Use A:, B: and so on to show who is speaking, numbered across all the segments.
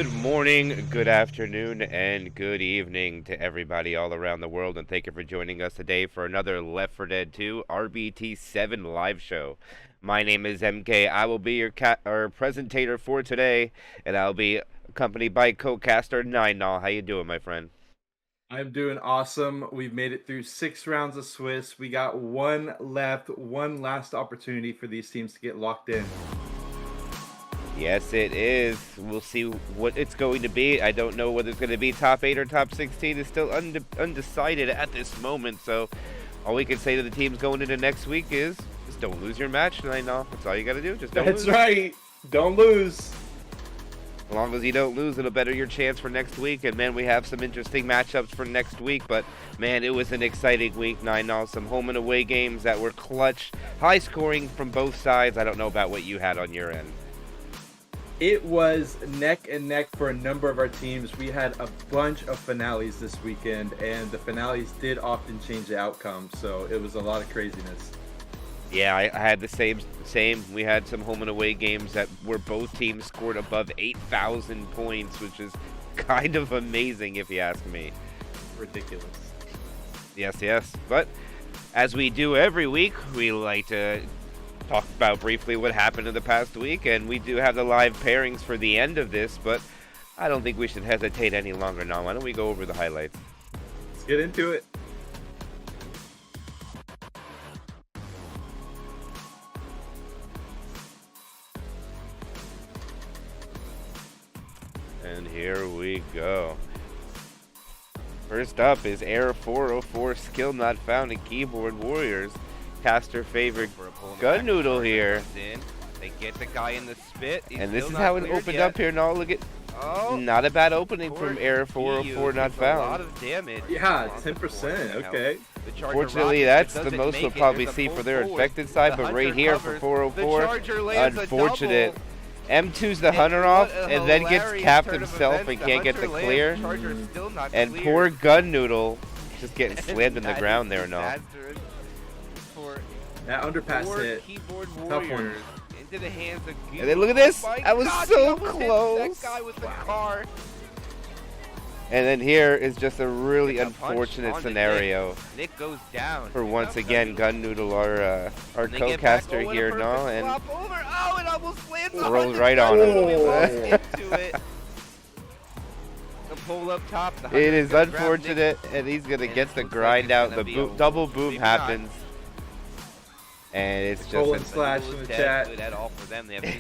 A: Good morning, good afternoon, and good evening to everybody all around the world, and thank you for joining us today for another Left 4 Dead 2 RBT7 live show. My name is MK. I will be your presentator for today, and I'll be accompanied by co-caster Nine. How you doing, my friend?
B: I'm doing awesome. We've made it through 6 rounds of Swiss. We got one left, one last opportunity for these teams to get locked in.
A: Yes, it is. We'll see what it's going to be. I don't know whether it's going to be top 8 or top 16. It's still undecided at this moment. So all we can say to the teams going into next week is just don't lose your match. That's all you got to do. Just don't lose.
B: That's right. Don't lose.
A: As long as you don't lose, it'll better your chance for next week. And, man, we have some interesting matchups for next week. But, man, it was an exciting week, Nine. Some home and away games that were clutch. High scoring from both sides. I don't know about what you had on your end.
B: It was neck and neck for a number of our teams. We had a bunch of finales this weekend, and the finales did often change the outcome. So it was a lot of craziness.
A: Yeah, I had the same. We had some home and away games that where both teams scored above 8,000 points, which is kind of amazing if you ask me.
B: Ridiculous.
A: Yes. But as we do every week, we like to talk about briefly what happened in the past week, and we do have the live pairings for the end of this, but I don't think we should hesitate any longer now. Why don't we go over the highlights?
B: Let's get into it.
A: And here we go. First up is Air 404 Skill Not Found in Keyboard Warriors. Caster favorite Gun Noodle here.
C: They get the guy in the spit.
A: And this is how it opened up here. Now look at, not a bad opening from Air 404 Not Found.
C: A lot of damage.
B: Yeah, 10%. Okay.
A: Fortunately, that's the most we'll probably see for their infected side, but right here for 404, unfortunate. M2's the hunter off, and then gets capped himself and can't get the clear. And poor Gun Noodle just getting slammed in the ground there now.
B: That underpass hit. Tough one.
C: Into the hands of
A: and then look at this. I was so close.
C: That guy with the car.
A: And then here is just a really unfortunate scenario.
C: Nick goes down.
A: For once again, Gun Noodle, our co-caster here now, and
C: it almost lands
A: rolls right on him.
C: Into it. The pull up top.
A: It is unfortunate, and he's gonna get the grind out. The double boom happens. And it's just
B: slash in the chat.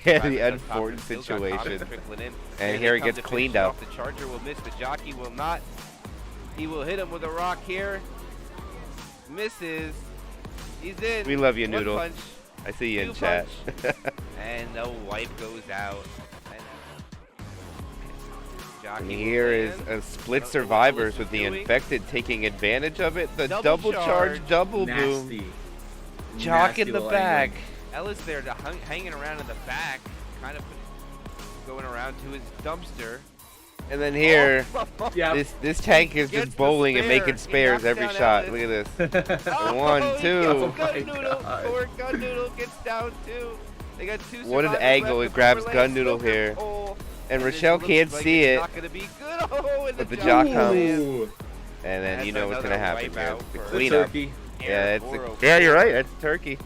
A: The unfortunate situation. And here it gets cleaned up.
C: The Charger will miss. The jockey will not. He will hit him with a rock here. Misses. He's in.
A: We love you, Noodle.
C: Punch,
A: I see you in chat.
C: And the wipe goes out.
A: And here is a split survivors with the infected taking advantage of it. The double charge, double boom. Jock in the back.
C: Ellis there hanging around in the back, kind of going around to his dumpster.
A: And then here, this tank is just bowling and making spares every shot. Look at this. 1, 2.
C: Poor Gun Noodle gets down too. They got 2
A: what an angle. It grabs Gun Noodle here. And Rochelle can't see it. But the jock comes. And then you know what's going to happen here. The cleanup. Yeah, you're right. That's turkey.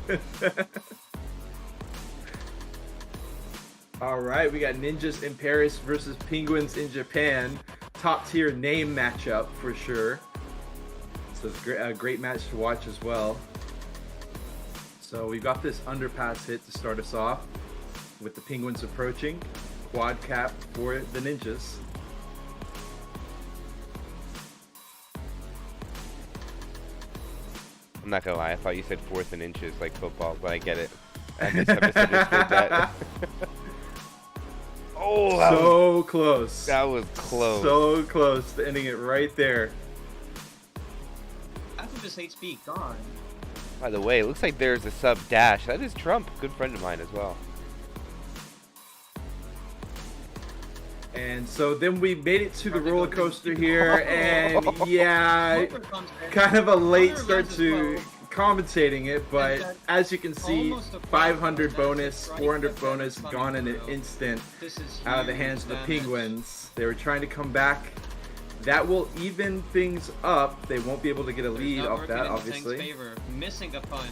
B: All right, we got Ninjas in Paris versus Penguins in Japan. Top tier name matchup for sure. So it's a great match to watch as well. So we've got this underpass hit to start us off with the Penguins approaching. Quad cap for the Ninjas.
A: I'm not gonna lie, I thought you said 4th and inches like football, but I get it. I misunderstood that.
B: So close.
A: That was close.
B: So close to ending it right there.
D: I think this HP gone.
A: By the way, it looks like there's a sub dash. That is Trump, good friend of mine as well.
B: And so then we made it to the roller coaster here, and yeah, kind of a late start to commentating it, but
D: that
B: as you can see,
D: almost a
B: 500
D: problem.
B: bonus,
D: That's the
B: 400
D: strike
B: bonus,
D: that's
B: gone in
D: coming
B: an
D: through.
B: instant
D: This is
B: out of the
D: huge
B: hands of the
D: damage.
B: Penguins. They were trying to come back. That will even things up. They won't be able to get a
D: But it's
B: lead
D: not
B: off
D: working
B: that,
D: in the Tank's
B: obviously.
D: favor. Missing a punch.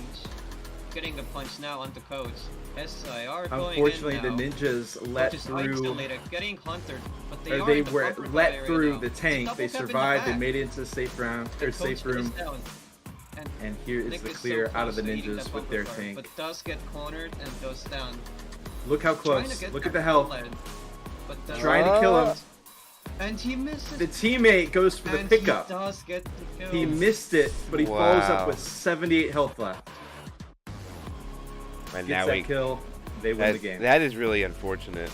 D: Getting a punch now onto Coats. SIR going
B: Unfortunately,
D: in
B: the
D: now.
B: ninjas let
D: Which is
B: through.
D: isolated, getting hunted, but they
B: Or
D: are
B: they
D: in the
B: were
D: comfort
B: let
D: area
B: through
D: now.
B: the
D: It's a
B: tank.
D: double
B: They
D: tap in the
B: survived. They
D: back.
B: made it into the safe round or
D: And
B: safe
D: Coach is
B: room.
D: down.
B: And here is
D: Nick
B: the
D: is so
B: clear out of
D: close
B: the
D: to eating
B: ninjas
D: that
B: with
D: bumper
B: their
D: car,
B: tank.
D: but does get cornered and goes down.
B: Look how
D: Trying to
B: close.
D: get
B: Look at
D: that
B: the health.
D: lead, but does
B: Trying to kill him.
D: And he misses.
B: The teammate goes for the
D: and
B: pickup.
D: he does get the kill.
B: He missed it, but he follows up
A: Wow.
B: with 78 health left.
A: And
B: Gets
A: now
B: that
A: we
B: kill. They win the game.
A: that is really unfortunate.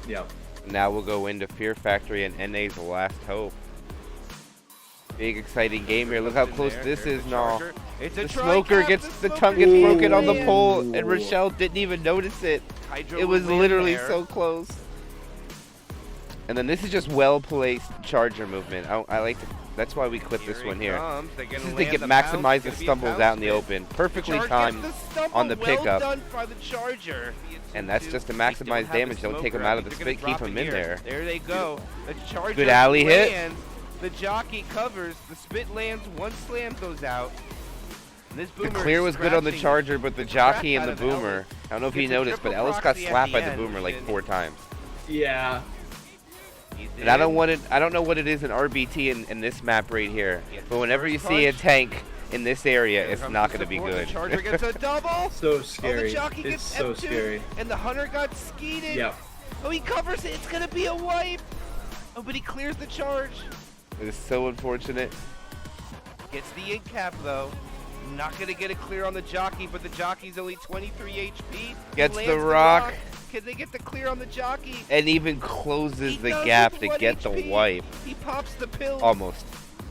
B: Yep.
A: Now we'll go into Fear Factory and NA's last hope. Big exciting game here. Look how close this is now.
C: It's a
A: The
C: try
A: smoker
C: cap,
A: gets the
C: smoker
A: tongue gets
B: Ooh.
A: broken on the
C: lands.
A: pole, and Rochelle didn't even notice it.
C: Hydro
A: It was
C: will land
A: literally
C: there.
A: so close. And then this is just well-placed charger movement. I like to. That's why we clip this
C: Here
A: one
C: he
A: here.
C: comes. They're
A: This
C: gonna
A: is to
C: land
A: get
C: the
A: maximize
C: pounce.
A: the
C: It's gonna be a
A: stumbles
C: pounce
A: out in the
C: pit.
A: open. Perfectly
C: Charge
A: timed
C: gets the stumble.
A: on the
C: Well
A: pickup.
C: done by the Charger.
A: And that's just to
C: They don't
A: maximize
C: have
A: damage.
C: the
A: Don't take
C: smoker.
A: him out of
C: I
A: the
C: think they're
A: spit.
C: gonna
A: Keep
C: drop
A: him
C: it
A: in
C: here.
A: there.
C: There they go. The Charger
A: Good alley hit.
C: lands. The jockey covers. The spit lands. One slam goes out. And this
A: The
C: boomer
A: clear
C: is
A: was good on the
C: scratching
A: charger, but the
C: the crap
A: jockey and
C: out
A: the
C: of
A: boomer.
C: Ellis.
A: I don't know if you
C: Gets a
A: noticed, but
C: triple
A: Ellis got
C: proxy at
A: slapped
C: the
A: by the
C: end.
A: boomer like 4 times.
B: Yeah.
C: He's
A: And I don't
C: in.
A: want it. I don't know what it is in RBT in this map right here.
C: Gets
A: But
C: the
A: whenever you
C: first
A: see a
C: punch.
A: tank in this area,
C: Here
A: it's
C: comes
A: not
C: the
A: going to be
C: support.
A: good.
C: The Charger gets a double.
B: So
C: Oh, the
B: scary.
C: jockey
B: It's
C: gets
B: so
C: M2,
B: scary.
C: and the hunter got skeeted.
B: Yep.
C: Oh, he covers it. It's gonna be a wipe. Oh, but he clears the charge.
A: It is so unfortunate.
C: Gets the in cap though. Not gonna get a clear on the jockey, but the jockey's only 23 HP.
A: Gets
C: Lands
A: the rock.
C: Can they get the clear on the jockey?
A: And even closes
C: He
A: the
C: does
A: gap
C: with
A: to
C: 1
A: get the
C: HP.
A: wipe.
C: He pops the pill.
A: Almost.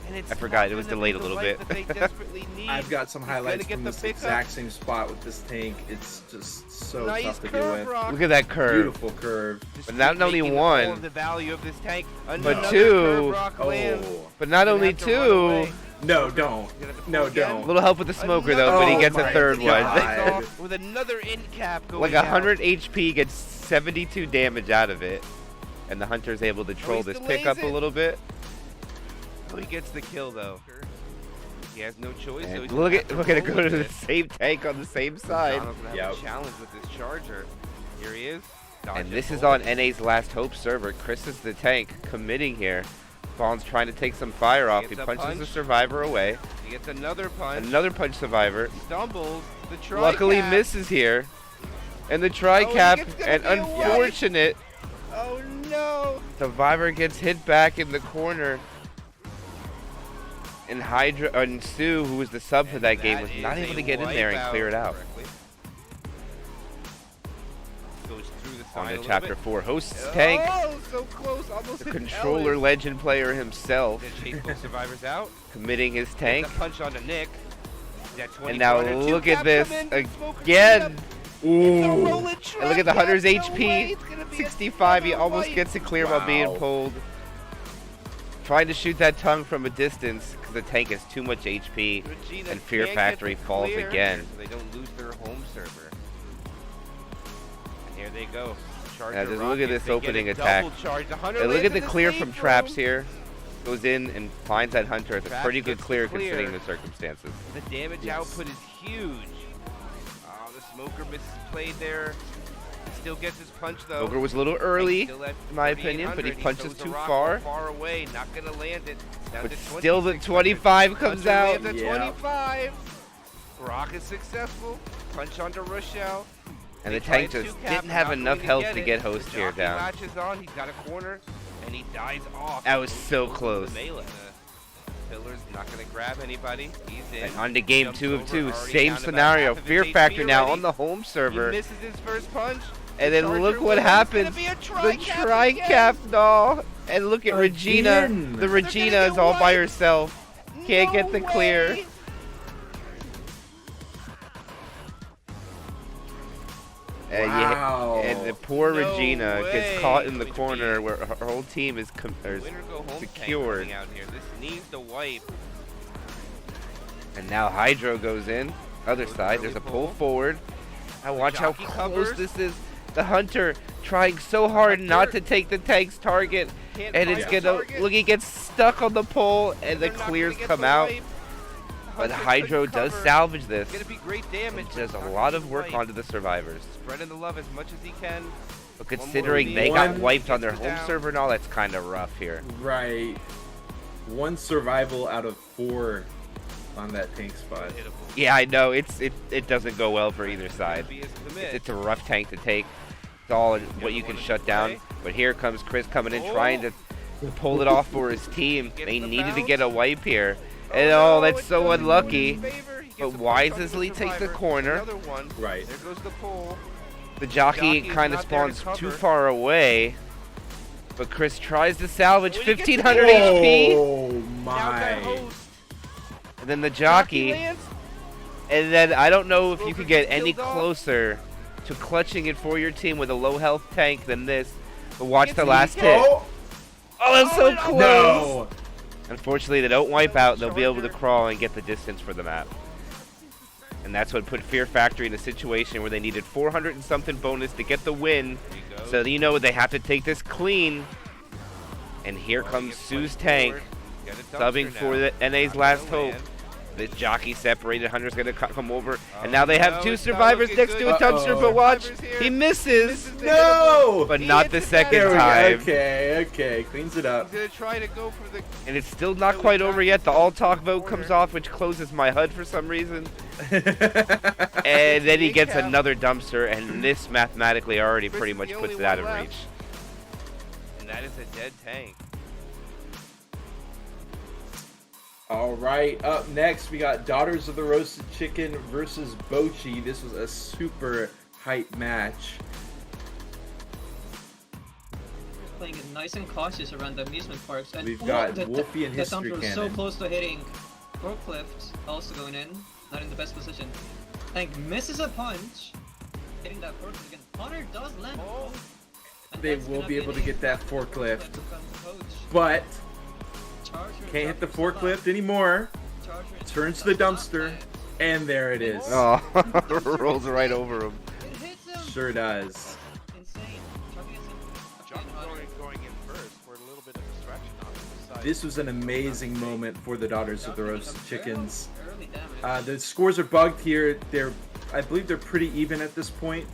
C: And it's
A: I forgot,
C: not
A: it was
C: gonna
A: delayed
C: be
A: a
C: the
A: little
C: wipe
A: bit.
C: that they desperately need.
B: I've got some
C: He's gonna
B: highlights
C: get
B: from
C: the
B: this
C: pickup.
B: exact same spot with this tank. It's just so
C: Nice
B: tough to deal
C: curve
B: with.
C: rock.
A: Look at that curve.
B: Beautiful curve.
C: Just
A: But not
C: keep
A: only
C: making
A: one,
C: all of the value of this tank.
A: but
C: Another
A: two.
C: curve rock lands.
B: Oh.
A: But not
C: Gonna
A: only
C: have to run
A: two.
C: away.
B: No, don't.
C: Gonna have to
B: No,
C: pull again.
B: don't.
A: Little help with the smoker though, but he
B: Oh
A: gets a
B: my
A: third one.
B: God.
C: Off with another in cap going
A: Like
C: out.
A: 100 HP gets 72 damage out of it. And the hunter's able to troll
C: he
A: this
C: delays
A: pickup a
C: it.
A: little bit.
C: Oh, he gets the kill though. He has no choice. so
A: And
C: he's
A: look
C: gonna
A: at
C: have
A: look
C: to
A: at it
C: roll
A: go to
C: with
A: the
C: it.
A: same tank on the same side.
C: Donald's gonna have a challenge with this Charger. Here he is. Dodge
A: And
C: it,
A: this is
C: roll
A: on
C: it.
A: NA's last hope server. Chris is the tank committing here. Fawn's trying to take some fire off. He
C: Gets a
A: punches
C: punch.
A: the survivor away.
C: He gets another punch.
A: Another punch survivor.
C: Stumbles. The tri
A: Luckily
C: cap.
A: misses here. And the
C: Oh,
A: tri-cap,
C: it's gonna
A: and
C: be a wipe.
A: unfortunate,
C: Oh no.
A: survivor gets hit back in the corner. And Hydra and Sue, who was the sub for that game, was not able to get in there and clear it out.
C: Goes through the
A: On
C: side a
A: to
C: little
A: chapter
C: bit.
A: 4, hosts tank,
C: Oh, so close. Almost
A: the
C: hit
A: controller
C: Ellis.
A: legend player himself,
C: Gonna chase both survivors out.
A: committing his
C: Gets
A: tank.
C: a punch onto Nick. That
A: And now
C: 2402
A: look at
C: cap
A: this
C: come in, Smoker
A: again.
C: cleanup. It's a
B: Ooh.
C: rolling
A: And
C: truck.
A: look at the
C: Yeah,
A: hunter's
C: no
A: HP,
C: way. It's gonna be
A: 65. He
C: another
A: almost
C: wipe.
A: gets it clear while being
B: Wow.
A: pulled. Trying to shoot that tongue from a distance because the tank has too much HP.
C: Regina
A: And Fear
C: can't
A: Factory
C: get the
A: falls
C: clear,
A: again.
C: So they don't lose their home server. And here they go. Charger
A: Now just look at
C: rockets.
A: this
C: They get
A: opening
C: a
A: attack.
C: double charge. The hunter
A: And look
C: lands
A: at the
C: in
A: clear
C: safe
A: from Traps
C: room.
A: here. Goes in and finds that hunter. It's a
C: Traps
A: pretty good
C: gets the
A: clear
C: clear.
A: considering the circumstances.
C: The damage
B: Yes.
C: output is huge. Oh, the smoker misplayed there. Still gets his punch though.
A: Ogre was a little early,
C: Still at
A: in my opinion, but he
C: 3800.
A: punches
C: throws the
A: too
C: rock
A: far.
C: Far away, not gonna land it. Down
A: But
C: to
A: still the
C: 2600.
A: 25 comes
C: Hunter
A: out.
C: lands at
B: Yeah.
C: 25. Rock is successful. Punch onto Rochelle.
A: And
C: They
A: the
C: try
A: tank
C: a
A: just
C: two-cap,
A: didn't have
C: not
A: enough
C: going
A: health to
C: it.
A: get host
C: The
A: here
C: jockey
A: down.
C: latches on. He's got a corner, and he dies off.
A: That was
C: Goes
A: so
C: to the
A: close.
C: melee. The Pillar's not gonna grab anybody. He's in.
A: And on to game
C: Jumps
A: 2 of
C: over,
A: 2.
C: already
A: Same
C: down to about
A: scenario.
C: half of his
A: Fear
C: HP
A: Factor now
C: already.
A: on the home server.
C: He misses his first punch.
A: And then
C: Charger
A: look what
C: wins. It's
A: happens.
C: gonna be a
A: The
C: tri-cap
A: tri-cap doll. And look at Regina.
B: Again.
A: The
B: They're
A: Regina
C: gonna
A: is
C: get
A: all by
C: wiped.
A: herself. Can't get the clear.
C: way.
B: Wow.
A: And the poor
C: No
A: Regina
C: way.
A: gets caught in the
C: Going to
A: corner
C: be-
A: where her whole team is
C: Winner go home tank
A: secured.
C: coming out here. This needs to wipe.
A: And now Hydro goes in. Other side, there's a pull forward. Now watch how
C: jockey
A: close
C: covers.
A: this is. The Hunter trying so hard not to take the tank's target.
C: Can't
A: And
C: find
A: it's
C: the
A: gonna,
C: target.
A: look, he gets stuck on the pole and the
C: They're not
A: clears
C: gonna get
A: come
C: the
A: out.
C: wipe.
A: But
C: Hunter
A: Hydro
C: couldn't
A: does
C: cover.
A: salvage this.
C: It's gonna be great damage.
A: It
C: but
A: does
C: not
A: a
C: gonna
A: lot
C: get
A: of
C: the
A: work
C: wipe.
A: onto the survivors.
C: Spreading the love as much as he can.
A: But
C: One more
A: considering they
B: one
A: got wiped on their
C: gets
A: home
C: down.
A: server and all, that's kind of rough here.
B: Right. 1 survival out of 4 on that tank spot.
C: Hittable.
A: Yeah, I know. It doesn't go well for either side.
C: Be his commit.
A: It's a rough tank to take. It's all what you can shut down. But here comes Chris coming in, trying to pull it off for his team. They needed to get a wipe here. And oh, that's so unlucky. But wisely take the corner.
C: Another one.
B: Right.
C: There goes the pole.
A: The jockey
C: Jockey's
A: kind of
C: not there to
A: spawns too
C: cover.
A: far away. But Chris tries to salvage
C: When he gets the
A: 1500 HP.
B: Oh
C: Now that
B: my.
C: host.
A: And then the jockey.
C: lands.
A: And then I don't know if you
C: Broker
A: could get
C: gets
A: any
C: killed off.
A: closer to clutching it for your team with a low health tank than this. But watch
C: Gets
A: the
C: the
A: last
C: EK.
A: hit.
B: Oh
A: Oh, that's so
C: no.
A: close.
B: no!
A: Unfortunately, they don't wipe out. They'll be able to
C: Charger.
A: crawl and get the distance for the map. And that's what put Fear Factory in a situation where they needed 400 and something bonus to get the win.
C: There you go.
A: So you know they have to take this clean. And here
C: Oh,
A: comes
C: he gets
A: Sue's
C: pushed
A: tank,
C: forward. Got a
A: subbing
C: dumpster
A: for
C: now.
A: the NA's
C: Not
A: last
C: gonna
A: hope.
C: land.
A: The jockey separated. Hunter's gonna come over,
C: Oh,
A: and now they have
C: no,
A: 2
C: it's not
A: survivors
C: looking
A: next
C: good.
A: to a dumpster.
B: Uh-oh.
A: But watch,
C: Survivors here.
A: he misses,
C: This is the
B: No!
A: but
C: He
A: not
C: hits
A: the
C: it
A: second
B: There we go.
A: time.
B: Okay, cleans it up.
C: He's gonna try to go for the.
A: And it's still not quite over yet. The all talk vote comes off, which closes my HUD for some reason. And then he gets another dumpster, and this mathematically already
C: Chris
A: pretty
C: is
A: much
C: the
A: puts
C: only
A: it out of
C: one left.
A: reach.
C: And that is a dead tank.
B: All right, up next we got Daughters of the Roasted Chicken versus Bochi. This was a super hype match.
D: Playing it nice and cautious around the amusement parks. And
B: We've got
D: the
B: Wolfie and History
D: Thunder was so
B: Cannon.
D: close to hitting. Forklift also going in, not in the best position. Tank misses a punch, hitting that forklift again. Hunter does land.
C: Oh.
D: And
B: They
D: that's
B: will
D: gonna
B: be able to
D: an
B: get that
D: impact
B: forklift.
D: from Coach.
B: But
D: Charger
B: can't hit the
D: dropping
B: forklift
D: slot.
B: anymore.
D: Charger
B: Turns to the
D: does not
B: dumpster,
D: land.
B: and there it is.
A: Oh, rolls right over him.
D: It hits him.
B: Sure does.
D: Insane. Charger gets him.
C: Johnny
D: And Hunter.
C: going in first for a little bit of distraction on the side.
B: This was an amazing moment for the Daughters of the
D: Jockey
B: Roasted
D: becomes
B: Chickens.
D: early damage.
B: The scores are bugged here. I believe they're pretty even at this point.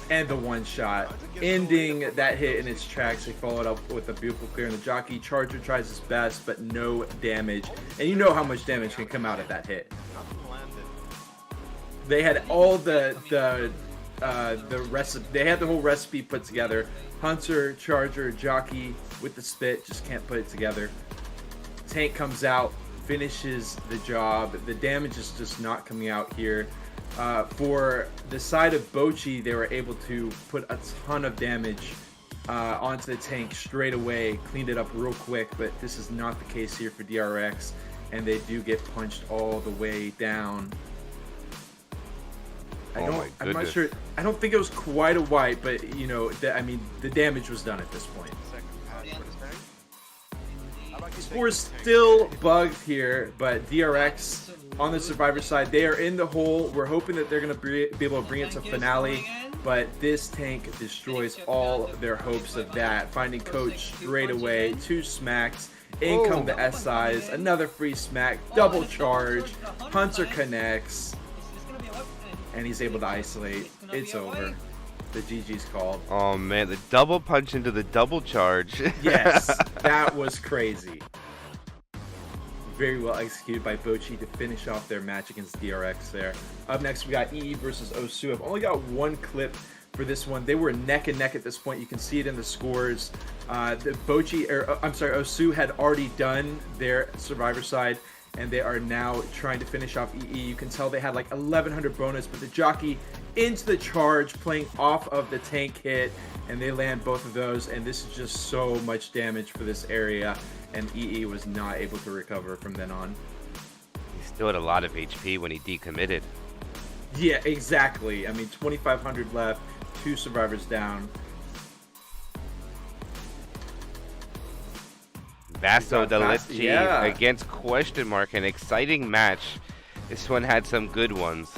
B: And the one shot, ending that hit in its tracks. They followed up with a beautiful clear, and the jockey Charger tries his best, but no damage. And you know how much damage can come out of that hit.
C: Nothing landed.
B: They had all the recipe. They had the whole recipe put together. Hunter, Charger, jockey with the spit, just can't put it together. Tank comes out, finishes the job. The damage is just not coming out here. For the side of Bochi, they were able to put a ton of damage onto the tank straight away, cleaned it up real quick, but this is not the case here for DRX, and they do get punched all the way down.
A: Oh my
B: I'm not
A: goodness.
B: sure. I don't think it was quite a wipe, but you know, the damage was done at this point.
C: Second pass
D: Yeah.
C: for the tank. How about you
B: Score's
C: take the tank?
B: still bugged here, but DRX on the Survivor side, they are in the hole. We're hoping that they're going to be able to bring it to finale, but this tank destroys all their hopes of that. Finding Coach straight away, 2 smacks. In come the SIs, another free smack, double charge. Hunter connects,
D: It's gonna be a weapon.
B: and he's able to isolate. It's over. The GG's called.
A: Oh man, the double punch into the double charge.
B: Yes, that was crazy. Very well executed by Bochi to finish off their match against DRX there. Up next, we got EE versus Osu. I've only got one clip for this one. They were neck and neck at this point. You can see it in the scores. Osu had already done their Survivor side, and they are now trying to finish off EE. You can tell they had like 1100 bonus, but the jockey into the charge, playing off of the tank hit, and they land both of those, and this is just so much damage for this area, and EE was not able to recover from then on.
A: He still had a lot of HP when he decommitted.
B: Yeah, exactly. I mean, 2500 left, 2 survivors down.
A: Vaso de
B: Vas-
A: Leche
B: yeah.
A: against Question Mark. An exciting match. This one had some good ones,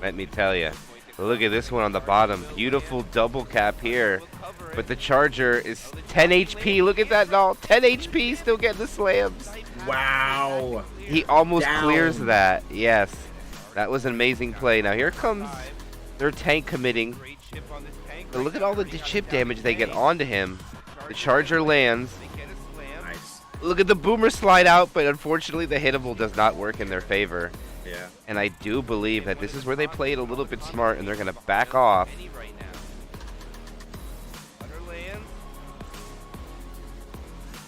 A: let me tell you. Look at this one on the bottom. Beautiful double cap here. But the Charger is 10 HP. Look at that, doll. 10 HP, still getting the slams.
B: Wow.
A: He almost
B: Down.
A: clears that. Yes. That was an amazing play. Now here comes their tank committing. But look at all the chip damage they get onto him. The Charger lands.
B: Nice.
A: Look at the Boomer slide out, but unfortunately the hittable does not work in their favor.
B: Yeah.
A: And I do believe that this is where they played a little bit smart, and they're going to back off.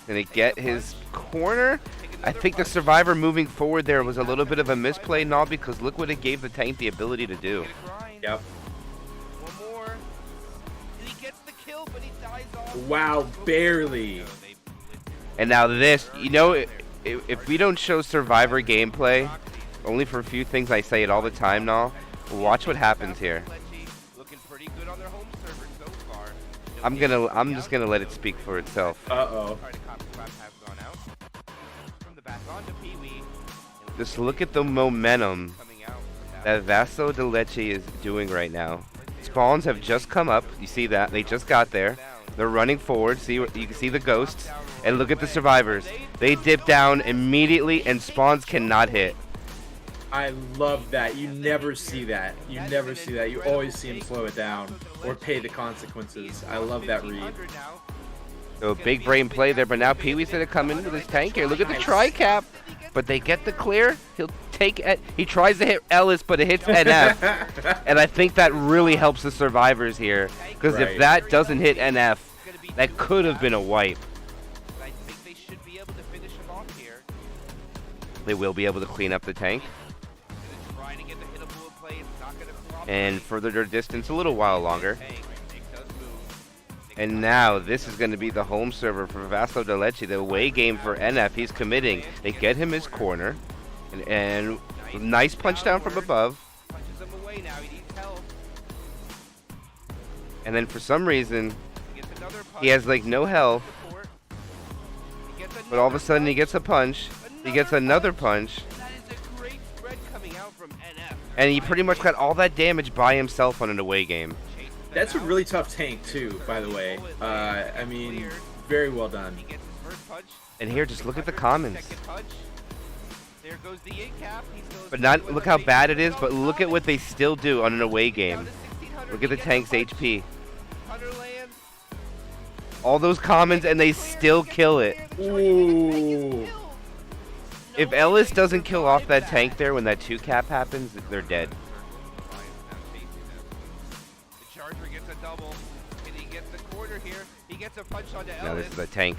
A: Going to get his corner. I think the Survivor moving forward there was a little bit of a misplay, not because look what it gave the tank the ability to do.
B: Yep.
C: One more. He gets the kill, but he dies off.
B: Wow, barely.
A: And now this, you know, if we don't show Survivor gameplay, only for a few things, I say it all the time now, watch what happens here.
C: Looking pretty good on their home server so far.
A: I'm just gonna let it speak for itself.
B: Uh-oh.
A: Just look at the momentum that Vaso de Leche is doing right now. Spawns have just come up. You see that? They just got there. They're running forward. See, you can see the ghosts. And look at the survivors. They dip down immediately, and spawns cannot hit.
B: I love that. You never see that. You never see that. You always see him slow it down or pay the consequences. I love that read.
A: So big brain play there, but now Pee-wee's gonna come into this tank here. Look at the tri-cap, but they get the clear. He'll take it. He tries to hit Ellis, but it hits NF, and I think that really helps the survivors here, because if that doesn't hit NF, that could have been a wipe.
C: I think they should be able to finish him off here.
A: They will be able to clean up the tank,
C: Trying to get the hittable in play. It's not gonna cooperate.
A: and further their distance a little while longer.
C: Tank does move.
A: And now this is going to be the home server for Vaso de Leche, the away game for NF. He's committing. They get him his corner, and nice punch down from above.
C: Punches him away now. He needs help.
A: And then for some reason,
C: He gets another punch.
A: he has like no health,
C: Support. He gets
A: but all of a
C: another
A: sudden he
C: punch.
A: gets a punch. He gets another punch,
C: That is a great spread coming out from NF.
A: and he pretty much got all that damage by himself on an away game.
B: That's a really tough tank too, by the way. I mean, very well done.
C: He gets his first punch.
A: And here, just look at the comments.
C: Second punch. There goes the in cap. He still has
A: But not
C: to
A: look
C: do
A: how
C: it.
A: bad it is, but look at what they still do on an away game.
C: Down to 1600.
A: Look at the
C: He
A: tank's
C: gets a punch.
A: HP.
C: Hunter lands.
A: All those comments, and they still kill it.
B: Ooh.
A: If Ellis doesn't kill off that tank there when that 2 cap happens, they're dead.
C: The Charger gets a double. And he gets the corner here. He gets a punch onto
A: Now
C: Ellis.
A: this is the tank.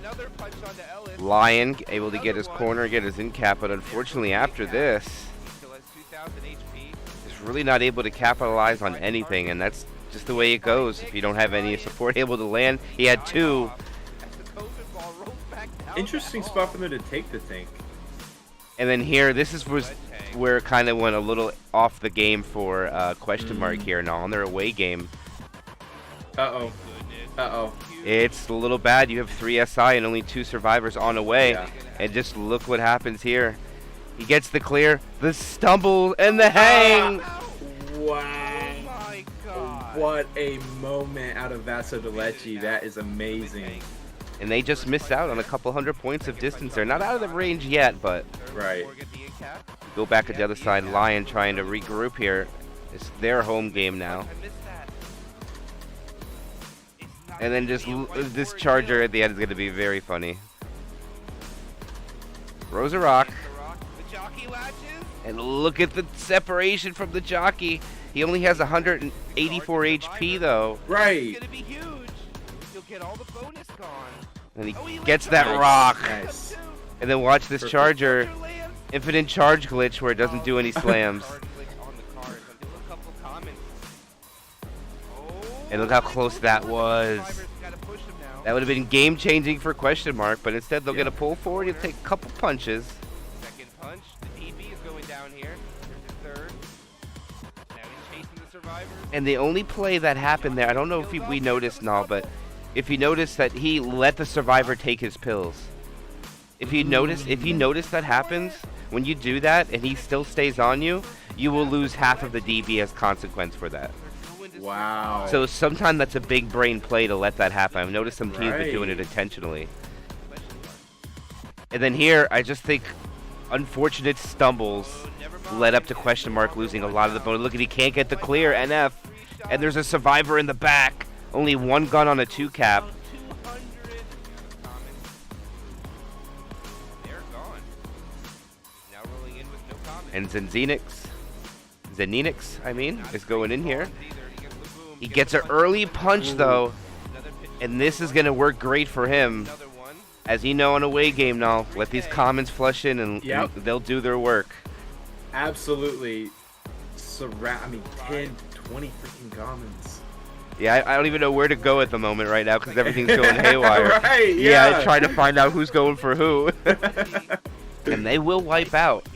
C: Another punch onto Ellis.
A: Lion able to get his corner, get his in cap, but unfortunately after this,
C: He still has 2000 HP.
A: he's really not able to capitalize on anything, and that's just the way it goes. If you don't have any support able to land, he had 2.
C: As the COVID ball rolls back down.
B: Interesting spot for them to take the tank.
A: And then here, this was where it kind of went a little off the game for Question Mark here now on their away game.
B: Uh-oh. Uh-oh.
A: It's a little bad. You have 3 SI and only 2 survivors on away.
B: Yeah.
A: And just look what happens here. He gets the clear, the stumble, and the hang.
B: Wow.
C: My God.
B: What a moment out of Vaso de Leche. That is amazing.
A: And they just missed out on a couple hundred points of distance. They're not out of the range yet, but
B: Right.
A: go back at the other side. Lion trying to regroup here. It's their home game now.
C: I missed that. It's not
A: And then
C: gonna
A: just
C: be a white
A: this
C: for
A: charger
C: you.
A: at the end is going to be very funny. Throws a rock.
C: The rock. The jockey latches.
A: And look at the separation from the jockey. He only has 184 HP though.
C: It's
B: Right.
C: gonna be huge. You'll get all the bonus gone.
A: And he
C: Oh, he
A: gets
C: lands
A: that
C: on
A: rock.
B: Nice.
A: And then watch this
B: Perfect.
A: charger.
C: Charger lands.
A: Infinite charge glitch where it doesn't do any slams.
C: Charge glitch on the card. I'll do a couple comments. Oh.
A: And look how close that was.
C: Survivors gotta push him now.
A: That would have been game changing for Question Mark, but instead they'll
B: Yeah.
A: get a pull forward and take a couple punches.
C: Second punch. The TP is going down here. There's his third. Now he's chasing the survivors.
A: And the only play that happened there, I don't know if we noticed now, but if you notice that he let the survivor take his pills. If you notice that happens, when you do that and he still stays on you, you will lose half of the DB as consequence for that.
B: Wow.
A: So sometimes that's a big brain play to let that happen. I've noticed some teams are doing it
B: Right.
A: intentionally. And then here, I just think unfortunate stumbles led up to question mark losing a lot of the bonus. Look at, he can't get the clear, NF. And there's a survivor in the back. Only one gun on a 2 cap. And Zenenix, I mean, is going in here. He gets an early punch, though. And this is going to work great for him. As you know, on a away game now, let these commons flush in and,
B: Yep.
A: and they'll do their work.
B: Absolutely. I mean, 10, 20 freaking commons.
A: Yeah, I don't even know where to go at the moment right now because everything's going haywire.
B: Right,
A: Yeah,
B: yeah.
A: trying to find out who's going for who. And they will wipe out.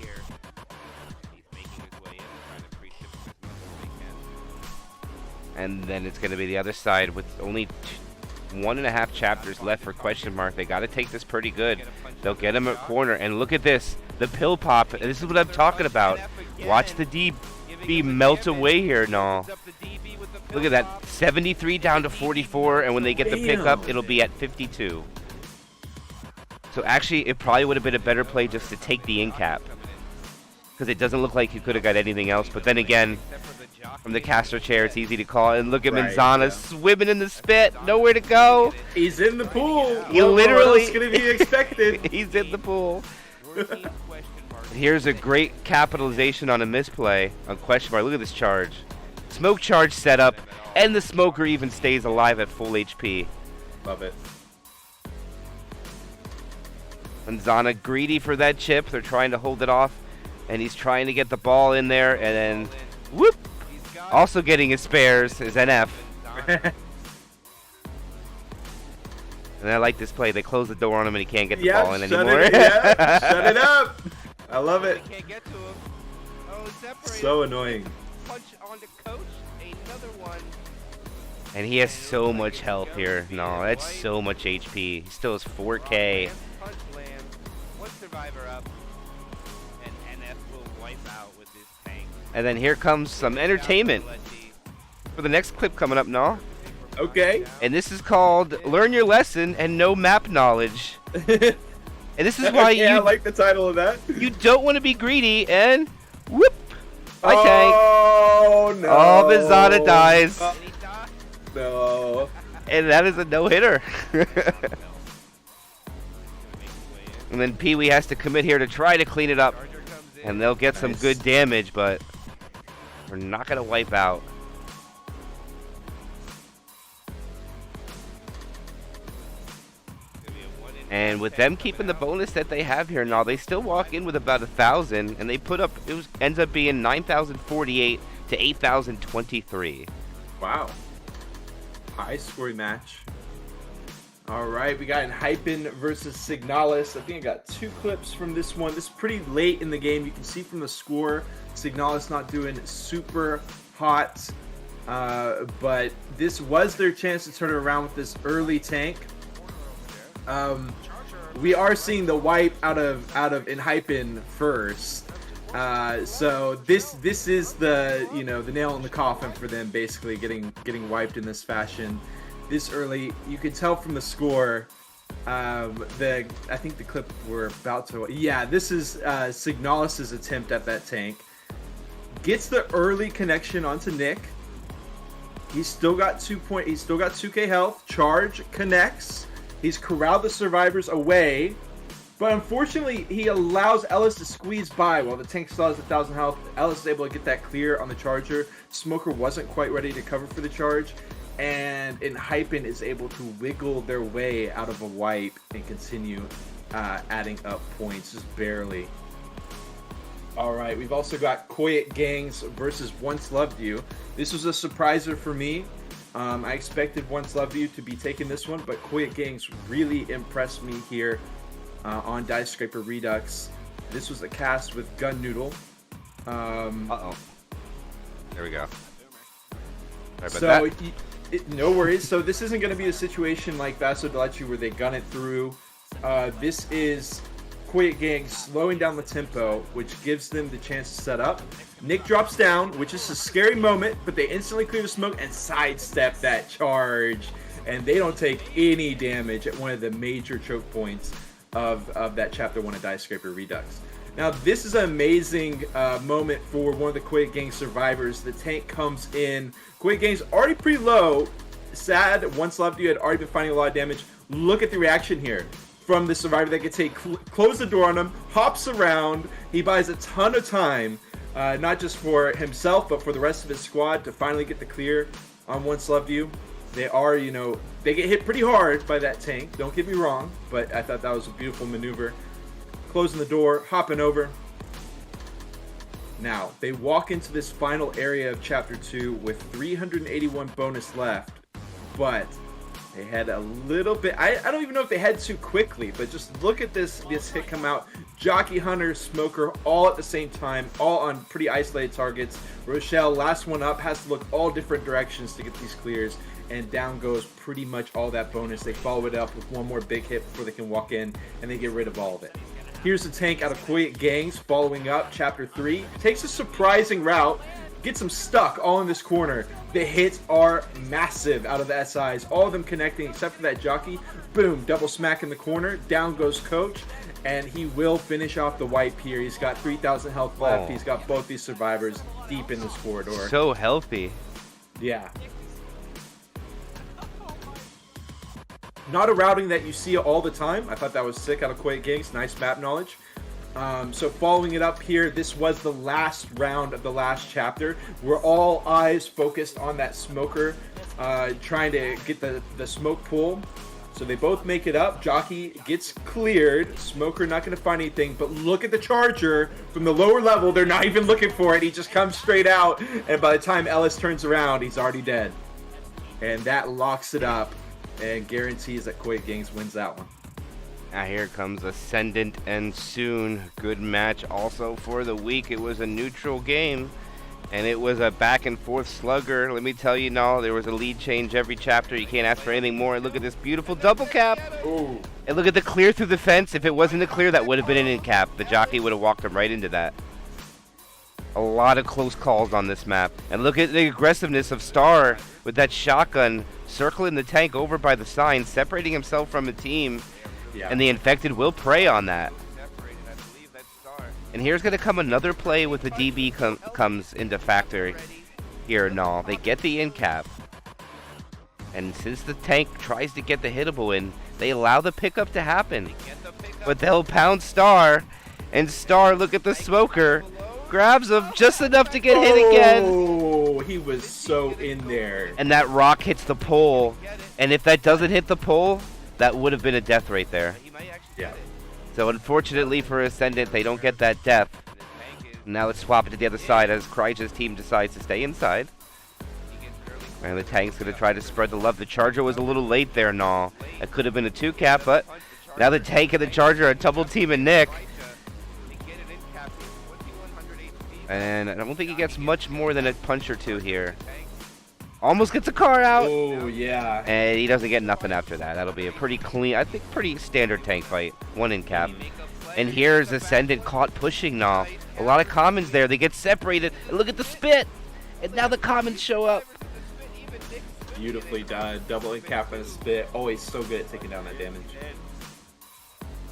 A: And then it's going to be the other side with only 1.5 chapters left for question mark. They got to take this pretty good. They'll get him at corner. And look at this. The pill pop. And this is what I'm talking about. Watch the DB melt away here. No. Look at that. 73 down to 44. And when they get the pickup, it'll be at 52. So actually, it probably would have been a better play just to take the in cap. Because it doesn't look like you could have got anything else. But then again, from the caster chair, it's easy to call. And look at
B: Right,
A: Manzana
B: yeah.
A: swimming in the spit. Nowhere to go.
B: He's in the pool.
A: You literally...
B: What's going to be expected?
A: He's in the pool. Here's a great capitalization on a misplay on question mark. Look at this charge. Smoke charge setup. And the smoker even stays alive at full HP.
B: Love it.
A: Manzana greedy for that chip. They're trying to hold it off. And he's trying to get the ball in there. And then... whoop! Also getting his spares is NF. And I like this play. They close the door on him and he can't get the ball in anymore.
B: Shut it up. I love it.
C: Can't get to him. Oh, separated.
B: So annoying.
C: Punch on the coach. Another one.
A: And he has so much health here. No, that's so much HP. He still has 4K.
C: Punch lands. One survivor up. And NF will wipe out with this tank.
A: And then here comes some entertainment for the next clip coming up, no?
B: Okay.
A: And this is called Learn Your Lesson and No Map Knowledge. And this is why
B: I like the title of that.
A: you don't want to be greedy and whoop! I tank.
B: Oh, no.
A: Oh, Manzana dies.
B: No.
A: And that is a no-hitter. And then Pee Wee has to commit here to try to clean it up. And they'll get some good damage, but we're not going to wipe out. And with them keeping the bonus that they have here now, they still walk in with about 1,000, and they put up, ends up being 9,048 to 8,023.
B: Wow. High scoring match. All right, we got Enhypen versus Signalis. I think I got 2 clips from this one. This is pretty late in the game. You can see from the score, Signalis not doing super hot, but this was their chance to turn it around with this early tank. We are seeing the wipe out of Enhypen first. So this is the the nail in the coffin for them, basically getting wiped in this fashion this early. You could tell from the score. I think the clip we're about to. Yeah, this is Signalis' attempt at that tank. Gets the early connection onto Nick. He's still got 2K health. Charge connects. He's corralled the survivors away, but unfortunately, he allows Ellis to squeeze by while the tank still has 1,000 health. Ellis is able to get that clear on the charger. Smoker wasn't quite ready to cover for the charge, and Enhypen is able to wiggle their way out of a wipe and continue adding up points, just barely. All right, we've also got Koik Gangs versus Once Loved You. This was a surpriser for me. I expected Once Loved You to be taking this one, but Koik Gangs really impressed me here on Dice Scraper Redux. This was a cast with Gun Noodle.
A: Uh-oh. There we go. Sorry about that.
B: No worries. So this isn't going to be a situation like Vaso where they gun it through. This is Koik gang slowing down the tempo, which gives them the chance to set up. Nick drops down, which is a scary moment, but they instantly clear the smoke and sidestep that charge. And they don't take any damage at one of the major choke points of that Chapter 1 of Dice Scraper Redux. Now, this is an amazing moment for one of the Koik gang survivors. The tank comes in. Koik gang's already pretty low. Sad, once left, you had already been finding a lot of damage. Look at the reaction here from the survivor that gets hit. Close the door on him, hops around. He buys a ton of time, not just for himself, but for the rest of his squad to finally get the clear on Once Loved You. They are, they get hit pretty hard by that tank. Don't get me wrong, but I thought that was a beautiful maneuver. Closing the door, hopping over. Now, they walk into this final area of Chapter 2 with 381 bonus left, but they had a little bit, I don't even know if they had too quickly, but just look at this hit come out. Jockey, Hunter, Smoker, all at the same time, all on pretty isolated targets. Rochelle, last one up, has to look all different directions to get these clears, and down goes pretty much all that bonus. They follow it up with one more big hit before they can walk in, and they get rid of all of it. Here's the tank out of Koik gangs following up Chapter 3. Takes a surprising route, gets them stuck all in this corner. The hits are massive out of the SIs, all of them connecting except for that jockey. Boom, double smack in the corner, down goes Coach, and he will finish off the wipe here. He's got 3,000 health left. He's got both these survivors deep in this corridor.
C: So healthy.
B: Yeah. Not a routing that you see all the time. I thought that was sick out of Koik gangs. Nice map knowledge. So following it up here, this was the last round of the last chapter. We're all eyes focused on that Smoker, trying to get the smoke pool. So they both make it up. Jockey gets cleared. Smoker not going to find anything, but look at the Charger from the lower level. They're not even looking for it. He just comes straight out, and by the time Ellis turns around, he's already dead. And that locks it up and guarantees that Koik gangs wins that one.
C: Now here comes Ascendant and Soon. Good match also for the week. It was a neutral game, and it was a back and forth slugger. Let me tell you, no, there was a lead change every chapter. You can't ask for anything more. Look at this beautiful double cap.
B: Ooh.
C: And look at the clear through the fence. If it wasn't a clear, that would have been an in cap. The jockey would have walked him right into that. A lot of close calls on this map. And look at the aggressiveness of Star with that shotgun circling the tank over by the sign, separating himself from the team.
B: Yeah.
C: And the infected will prey on that. And here's going to come another play with the DB comes into factor here. No, they get the in cap. And since the tank tries to get the hittable in, they allow the pickup to happen. But they'll pound Star. And Star, look at the Smoker, grabs him just enough to get hit again.
B: Oh, he was so in there.
C: And that rock hits the pole. And if that doesn't hit the pole, that would have been a death right there.
B: Yeah.
C: So unfortunately for Ascendant, they don't get that death. Now let's swap it to the other side as Kryja's team decides to stay inside. And the tank's going to try to spread the love. The Charger was a little late there, no. It could have been a 2-cap, but now the tank and the Charger are double teaming Nick. And I don't think he gets much more than a punch or two here. Almost gets a car out.
B: Oh, yeah.
C: And he doesn't get nothing after that. That'll be a pretty clean, I think pretty standard tank fight. One in cap. And here's Ascendant caught pushing now. A lot of commons there. They get separated. And look at the spit. And now the commons show up.
B: Beautifully done. Double in cap and a spit. Always so good at taking down that damage.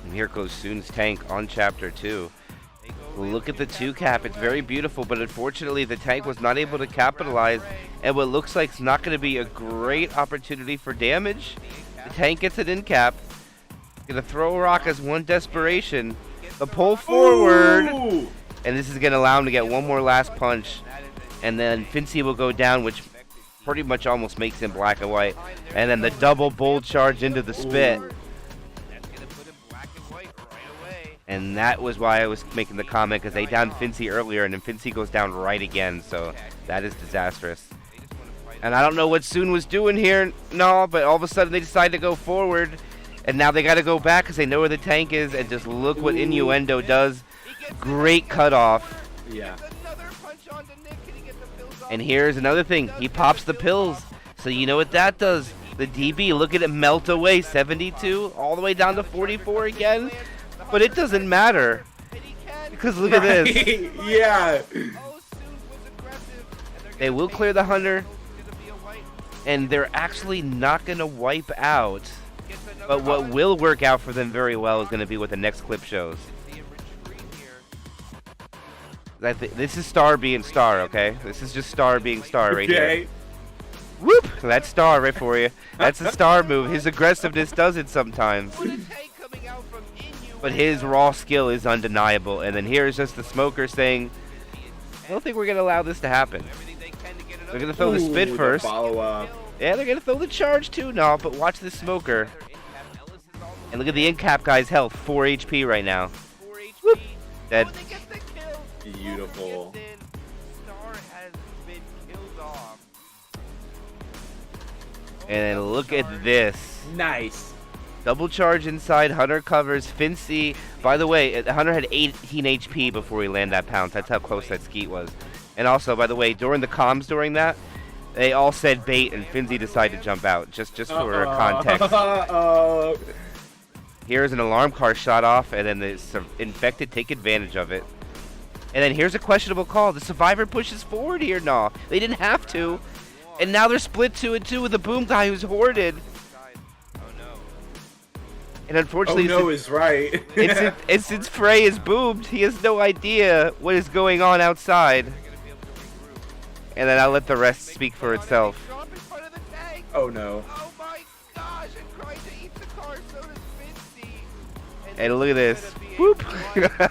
C: And here goes Soon's tank on Chapter 2. Look at the 2-cap. It's very beautiful, but unfortunately the tank was not able to capitalize. And what looks like it's not going to be a great opportunity for damage. The tank gets an in cap. Going to throw a rock as one desperation. The pull forward.
B: Ooh.
C: And this is going to allow him to get one more last punch. And then Fincy will go down, which pretty much almost makes him black and white. And then the double bull charge into the spit.
B: Ooh.
C: And that was why I was making the comment, because they downed Fincy earlier, and then Fincy goes down right again, so that is disastrous. And I don't know what Soon was doing here, no, but all of a sudden they decided to go forward, and now they got to go back because they know where the tank is, and just look what Innuendo does. Great cutoff.
B: Yeah.
C: And here's another thing. He pops the pills, so you know what that does. The DB, look at it melt away. 72, all the way down to 44 again. But it doesn't matter. Because look at this.
B: Yeah.
C: They will clear the Hunter. And they're actually not going to wipe out. But what will work out for them very well is going to be what the next clip shows. This is Star being Star, okay? This is just Star being Star right here. Whoop! That's Star right for you. That's a Star move. His aggressiveness does it sometimes. But his raw skill is undeniable. And then here's just the Smoker saying, I don't think we're going to allow this to happen. They're going to throw the spit first.
B: Follow-up.
C: Yeah, they're going to throw the charge too. No, but watch the Smoker. And look at the in-cap guy's health. 4 HP right now. Whoop! Dead.
B: Beautiful.
C: And look at this.
B: Nice.
C: Double charge inside. Hunter covers. Fincy. By the way, Hunter had 18 HP before he landed that pounce. That's how close that skeet was. And also, by the way, during the comms during that, they all said bait, and Finzy decided to jump out. Just for context. Here's an alarm car shot off, and then the infected take advantage of it. And then here's a questionable call. The survivor pushes forward here. No, they didn't have to. And now they're split 2 and 2 with the boom guy who's hoarded. And unfortunately,
B: is right.
C: since Frey is boomed, he has no idea what is going on outside. And then I'll let the rest speak for itself.
B: Oh no.
C: And look at this. Whoop!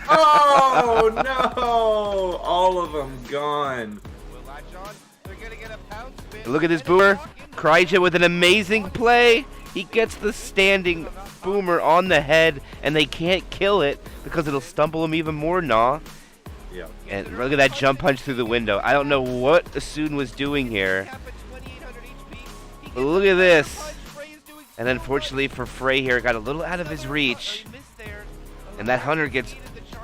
B: Oh no! All of them gone.
C: Look at this boomer. Kryja with an amazing play. He gets the standing boomer on the head, and they can't kill it because it'll stumble him even more, nah.
B: Yeah.
C: And look at that jump punch through the window. I don't know what Asun was doing here. But look at this. And unfortunately for Frey here, got a little out of his reach. And that Hunter gets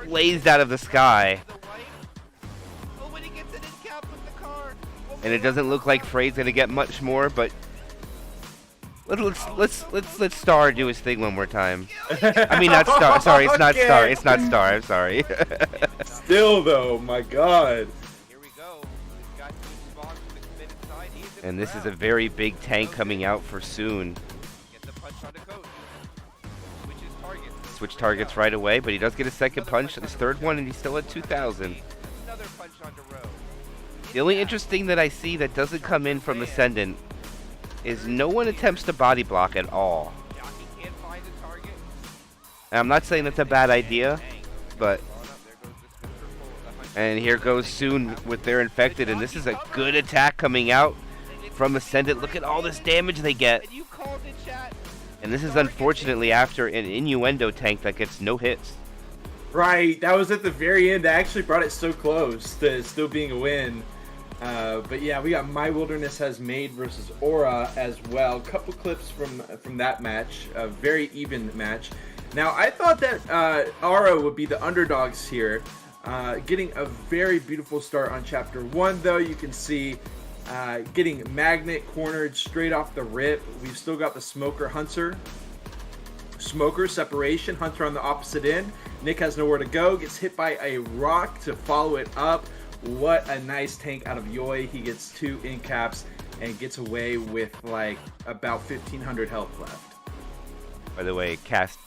C: blazed out of the sky. And it doesn't look like Frey's gonna get much more, but let's Star do his thing one more time. I mean, not Star. Sorry, it's not Star. It's not Star. I'm sorry.
B: Still though, my God.
C: And this is a very big tank coming out for soon. Switch targets right away, but he does get a second punch, his third one, and he's still at 2,000. The only interesting that I see that doesn't come in from Ascendant is no one attempts to body block at all. And I'm not saying that's a bad idea, but... And here goes Soon with their infected, and this is a good attack coming out from Ascendant. Look at all this damage they get. And this is unfortunately after an innuendo tank that gets no hits.
B: Right, that was at the very end. That actually brought it so close to still being a win. But yeah, we got My Wilderness Has Made versus Aura as well. Couple clips from that match. A very even match. Now, I thought that Aura would be the underdogs here. Getting a very beautiful start on Chapter 1, though. You can see getting Magnet cornered straight off the rip. We've still got the Smoker Hunter. Smoker separation. Hunter on the opposite end. Nick has nowhere to go. Gets hit by a rock to follow it up. What a nice tank out of Yoi. He gets 2 in caps and gets away with like about 1,500 health left.
C: By the way, cast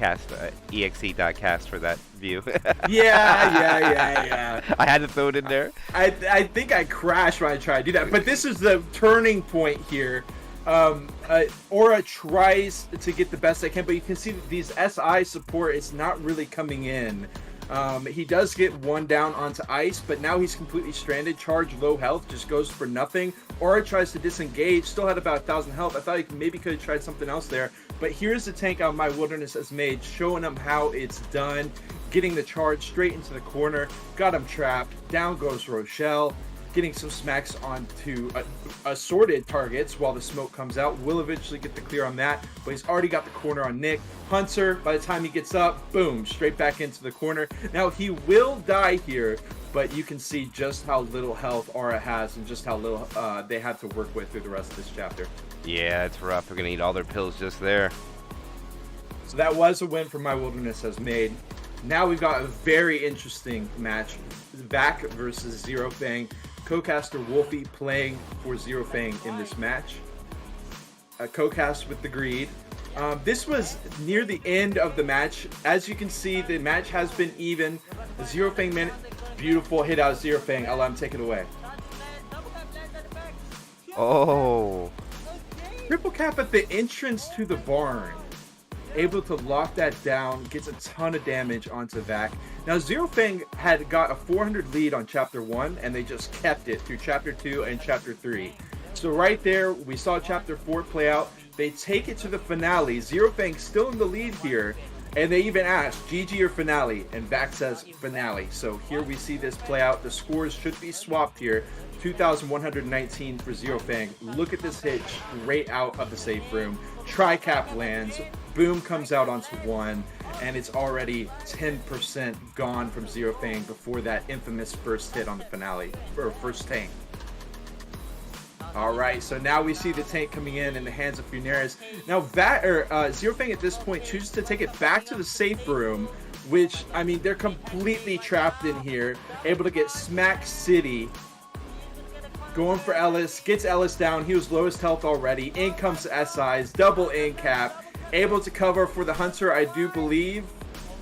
C: exe.cast for that view.
B: Yeah.
C: I had to throw it in there.
B: I think I crashed when I tried to do that. But this is the turning point here. Aura tries to get the best they can, but you can see that these SI support is not really coming in. He does get one down onto ice, but now he's completely stranded. Charge, low health, just goes for nothing. Aura tries to disengage, still had about 1,000 health. I thought he maybe could have tried something else there. But here's the tank out My Wilderness Has Made, showing him how it's done. Getting the charge straight into the corner. Got him trapped. Down goes Rochelle. Getting some smacks onto assorted targets while the smoke comes out. Will eventually get the clear on that, but he's already got the corner on Nick. Hunter, by the time he gets up, boom, straight back into the corner. Now, he will die here, but you can see just how little health Aura has and just how little they have to work with through the rest of this chapter.
C: Yeah, it's rough. They're going to eat all their pills just there.
B: that was a win for My Wilderness Has Made. Now we've got a very interesting match. Vac versus Zero Fang. Co-caster Wolfie playing for Zero Fang in this match. Co-cast with the Greed. This was near the end of the match. As you can see, the match has been even. The Zero Fang man, beautiful hit out of Zero Fang. I'll let him take it away.
C: Oh.
B: Triple cap at the entrance to the barn. Able to lock that down, gets a ton of damage onto Vac. Now Zero Fang had got a 400 lead on Chapter 1, and they just kept it through Chapter 2 and Chapter 3. So right there, we saw Chapter 4 play out. They take it to the finale. Zero Fang still in the lead here, and they even ask, GG or finale? And Vac says finale. So here we see this play out. The scores should be swapped here. 2,119 for Zero Fang. Look at this hit straight out of the safe room. Tri-cap lands. Boom comes out onto 1, and it's already 10% gone from Zero Fang before that infamous first hit on the finale, or first tank. Alright, so now we see the tank coming in the hands of Funeris. Now Zero Fang at this point chooses to take it back to the safe room, which, I mean, they're completely trapped in here, able to get Smack City. Going for Ellis, gets Ellis down, he was lowest health already. In comes SIs, double in cap. Able to cover for the Hunter, I do believe.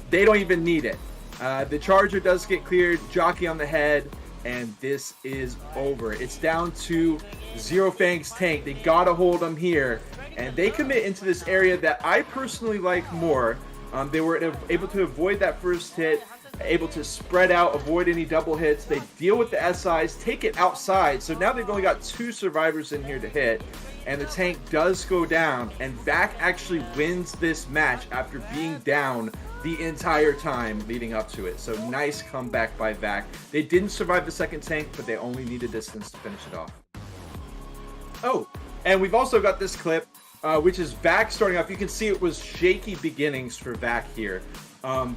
B: They don't even need it. The Charger does get cleared, jockey on the head, and this is over. It's down to Zero Fang's tank. They gotta hold them here, and they commit into this area that I personally like more. They were able to avoid that first hit, able to spread out, avoid any double hits. They deal with the SIs, take it outside, so now they've only got 2 survivors in here to hit. And the tank does go down, and Vac actually wins this match after being down the entire time leading up to it. So nice comeback by Vac. They didn't survive the second tank, but they only needed distance to finish it off. Oh, and we've also got this clip, which is Vac starting off. You can see it was shaky beginnings for Vac here.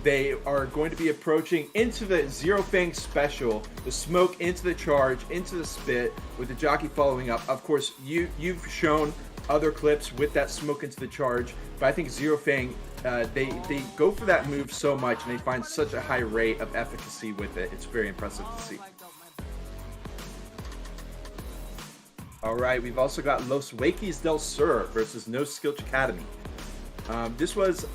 B: They are going to be approaching into the Zero Fang special, the smoke into the charge, into the spit, with the jockey following up. Of course, you've shown other clips with that smoke into the charge, but I think Zero Fang, they go for that move so much, and they find such a high rate of efficacy with it. It's very impressive to see. Alright, we've also got Los Waykis del Sur versus No Skilch Academy. This was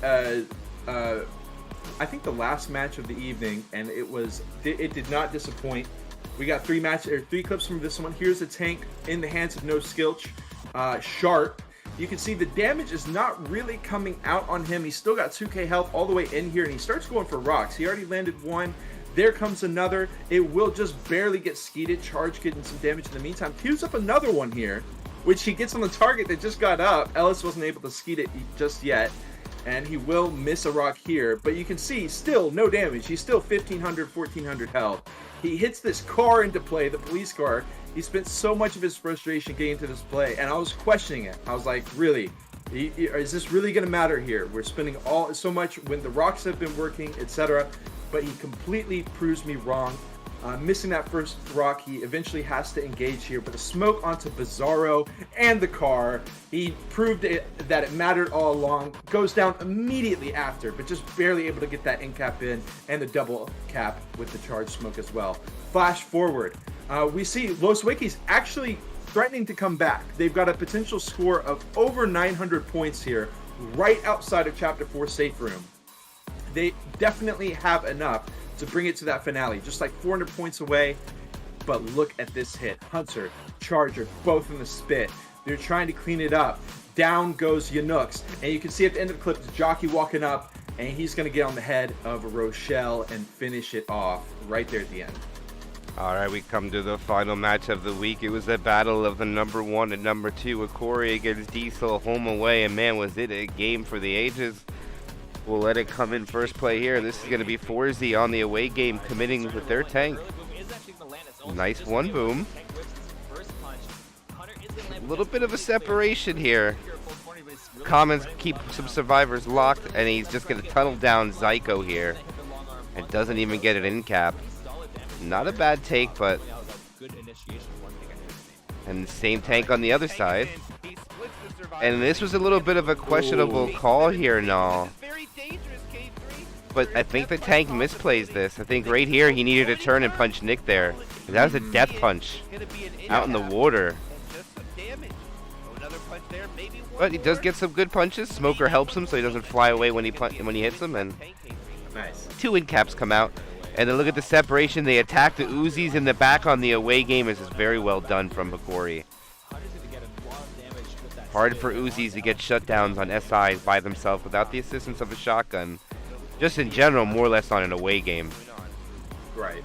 B: I think the last match of the evening, and it did not disappoint. We got 3 clips from this one. Here's a tank in the hands of No Skilch. Sharp. You can see the damage is not really coming out on him. He's still got 2k health all the way in here, and he starts going for rocks. He already landed 1. There comes another. It will just barely get skeeted. Charge getting some damage in the meantime. Queues up another one here, which he gets on the target that just got up. Ellis wasn't able to skeet it just yet, and he will miss a rock here. But you can see, still no damage. He's still 1,500, 1,400 health. He hits this car into play, the police car. He spent so much of his frustration getting to this play, and I was questioning it. I was like, really? Is this really going to matter here? We're spending so much when the rocks have been working, etc. But he completely proves me wrong. Missing that first rock, he eventually has to engage here, but the smoke onto Bizarro and the car, he proved that it mattered all along. Goes down immediately after, but just barely able to get that end cap in, and the double cap with the charge smoke as well. Flash forward, we see Los Waykis actually threatening to come back. They've got a potential score of over 900 points here, right outside of Chapter 4 safe room. They definitely have enough to bring it to that finale, just like 400 points away. But look at this hit. Hunter, Charger, both in the spit. They're trying to clean it up. Down goes Yanooks, and you can see at the end of the clip, the jockey walking up, and he's going to get on the head of Rochelle and finish it off right there at the end.
C: Alright, we come to the final match of the week. It was a battle of the number 1 and number 2, Aori against Diesel, home away, and man, was it a game for the ages. We'll let it come in first play here. This is going to be Forzy on the away game, committing with their tank. Nice one boom. A little bit of a separation here. Commons keep some survivors locked, and he's just going to tunnel down Zyko here. And doesn't even get an in cap. Not a bad take, but... And same tank on the other side. And this was a little bit of a questionable call here, no. But I think the tank misplays this. I think right here he needed to turn and punch Nick there. That was a death punch out in the water. But he does get some good punches. Smoker helps him so he doesn't fly away when he hits him. And
B: Nice.
C: 2 in caps come out. And then look at the separation. They attack the Uzis in the back on the away game. This is very well done from Aori. Hard for Uzis to get shutdowns on SIs by themselves without the assistance of a shotgun. Just in general, more or less on an away game.
B: Right.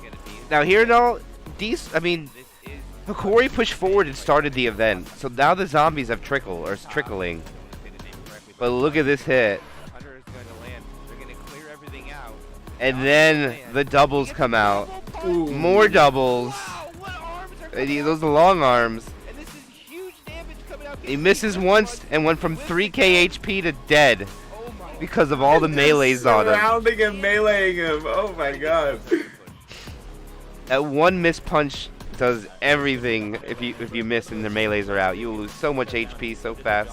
C: Now here, no, Aori pushed forward and started the event. So now the zombies have trickling. But look at this hit. And then the doubles come out.
B: Ooh.
C: More doubles. Those are long arms. He misses once and went from 3k HP to dead because of all the melees on him.
B: Surrounding and meleeing him. Oh my god.
C: That one missed punch does everything. If you miss and the melees are out, you will lose so much HP so fast.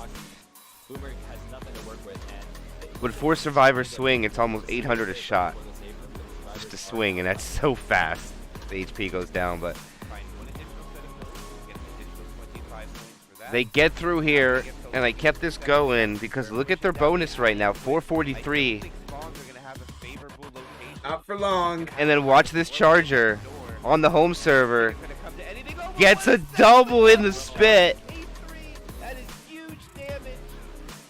C: With 4 survivors swing, it's almost 800 a shot. Just to swing, and that's so fast. The HP goes down, but they get through here, and I kept this going because look at their bonus right now, 443.
B: Out for long.
C: And then watch this charger on the home server. Gets a double in the spit.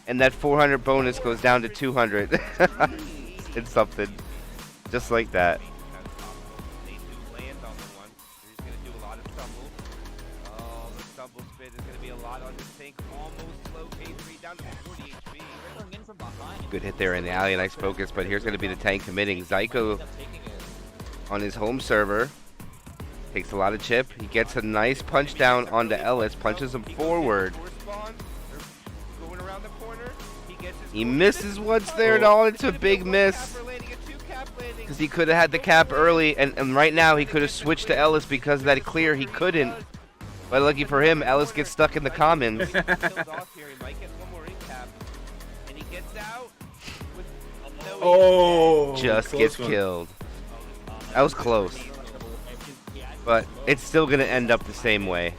C: And that 400 bonus goes down to 200. It's something. Just like that. Good hit there in the alley, nice focus, but here's going to be the tank committing. Zyko on his home server. Takes a lot of chip. He gets a nice punch down onto Ellis, punches him forward. He misses once there, no, it's a big miss. Because he could have had the cap early, and right now he could have switched to Ellis because of that clear. He couldn't. But lucky for him, Ellis gets stuck in the commons.
B: Oh,
C: Just gets killed. That was close. But it's still going to end up the same way.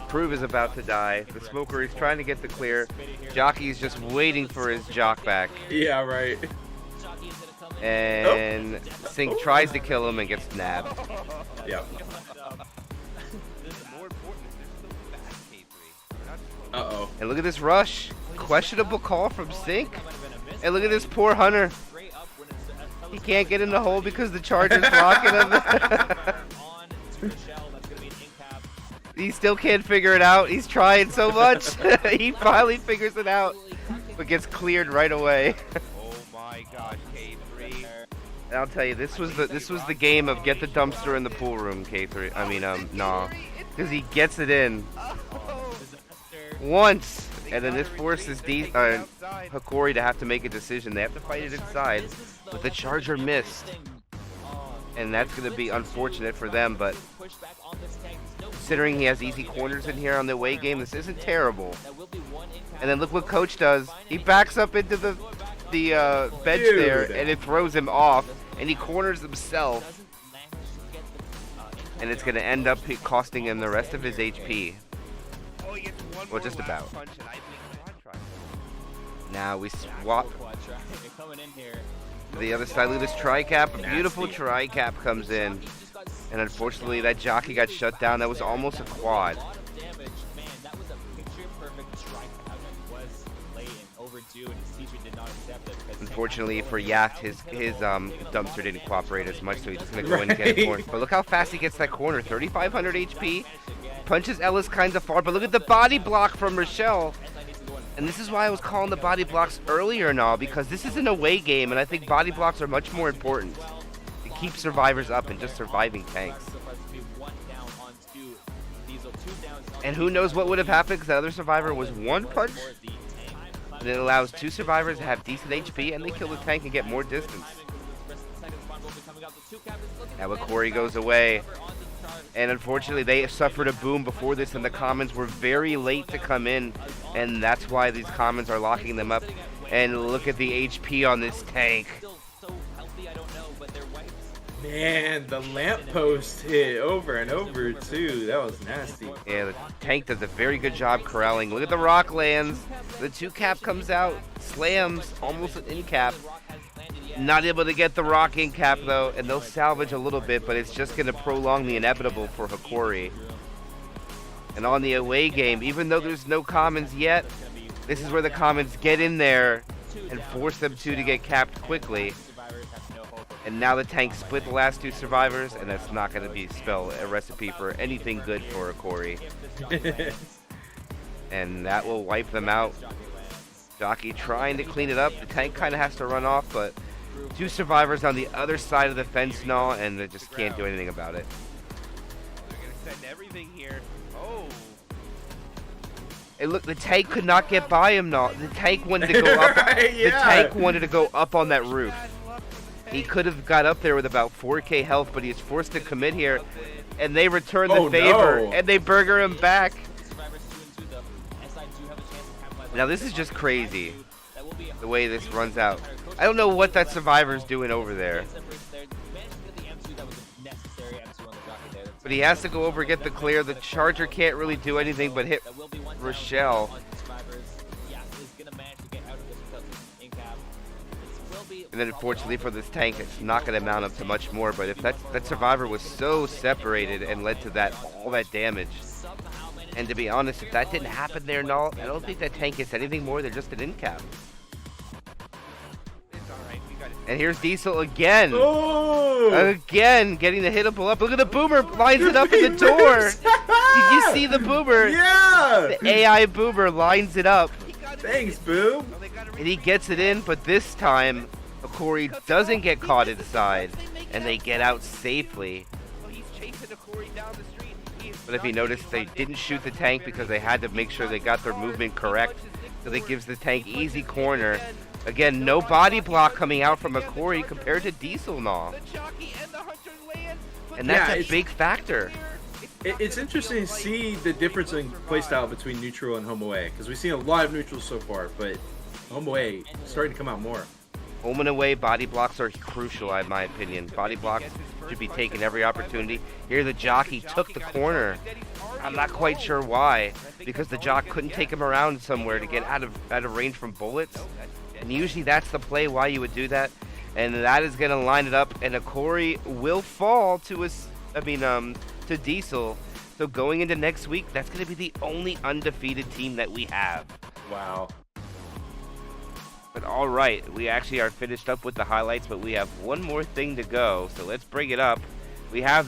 C: Prove is about to die. The smoker is trying to get the clear. Jockey's just waiting for his jock back.
B: Yeah, right.
C: And Sink tries to kill him and gets nabbed.
B: Yep. Uh-oh.
C: And look at this rush. Questionable call from Sink. And look at this poor Hunter. He can't get in the hole because the charger's blocking him. He still can't figure it out. He's trying so much. He finally figures it out, but gets cleared right away. Oh my gosh, K3. And I'll tell you, this was the game of get the dumpster in the pool room, K3. I mean, nah, because he gets it in once, and then this forces Aori to have to make a decision. They have to fight it inside, but the charger missed, and that's going to be unfortunate for them. But considering he has easy corners in here on the away game, this isn't terrible. And then look what Coach does. He backs up into the bench there, and it throws him off, and he corners himself. And it's going to end up costing him the rest of his HP. Well, just about. Now we swap to the other side. Look at this tri-cap. A beautiful tri-cap comes in. And unfortunately, that jockey got shut down. That was almost a quad. Unfortunately for Yacht, his dumpster didn't cooperate as much, so he's just going to go in and get a corner. But look how fast he gets that corner. 3,500 HP. Punches Ellis kind of far, but look at the body block from Rochelle. And this is why I was calling the body blocks earlier and all, because this is an away game, and I think body blocks are much more important to keep survivors up and just surviving tanks. And who knows what would have happened, because the other survivor was one punch, and it allows 2 survivors to have decent HP, and they kill the tank and get more distance. Now Aori goes away. And unfortunately, they suffered a boom before this, and the commons were very late to come in, and that's why these commons are locking them up. And look at the HP on this tank.
B: Man, the lamppost hit over and over too. That was nasty.
C: Yeah, the tank does a very good job corralling. Look at the rock lands. The 2-cap comes out, slams, almost an in-cap. Not able to get the rock in-cap though, and they'll salvage a little bit, but it's just going to prolong the inevitable for Hikori. And on the away game, even though there's no commons yet, this is where the commons get in there and force them to get capped quickly. And now the tank split the last 2 survivors, and that's not going to be spell a recipe for anything good for Aori. And that will wipe them out. Jockey trying to clean it up. The tank kind of has to run off, but 2 survivors on the other side of the fence now, and they just can't do anything about it. They're going to send everything here. Oh. And look, the tank could not get by him now. The tank wanted to go up.
B: Right, yeah.
C: The tank wanted to go up on that roof. He could have got up there with about 4k health, but he's forced to commit here. And they return the favor,
B: no.
C: and they burger him back. Now this is just crazy, the way this runs out. I don't know what that survivor's doing over there. But he has to go over and get the clear. The Charger can't really do anything but hit Rochelle. And then unfortunately for this tank, it's not going to mount up to much more. But if that survivor was so separated and led to all that damage. And to be honest, if that didn't happen there, no, I don't think that tank gets anything more than just an in-cap. And here's Diesel again.
B: Oh!
C: Again, getting the hittable up. Look at the boomer, lines it up in the door. Did you see the boomer?
B: Yeah!
C: The AI boomer lines it up.
B: Thanks, Boom.
C: And he gets it in, but this time, Aori doesn't get caught inside, and they get out safely. But if you notice, they didn't shoot the tank because they had to make sure they got their movement correct. So that gives the tank easy corner. Again, no body block coming out from Aori compared to Diesel now. And that's a big factor.
B: It's interesting to see the difference in playstyle between neutral and home away, because we've seen a lot of neutrals so far, but home away starting to come out more.
C: Home and away body blocks are crucial, in my opinion. Body blocks should be taken every opportunity. Here the jockey took the corner. I'm not quite sure why, because the jock couldn't take him around somewhere to get out of range from bullets. And usually that's the play why you would do that. And that is going to line it up, and Aori will fall to to Diesel. So going into next week, that's going to be the only undefeated team that we have.
B: Wow.
C: But all right, we actually are finished up with the highlights, but we have one more thing to go. So let's bring it up. We have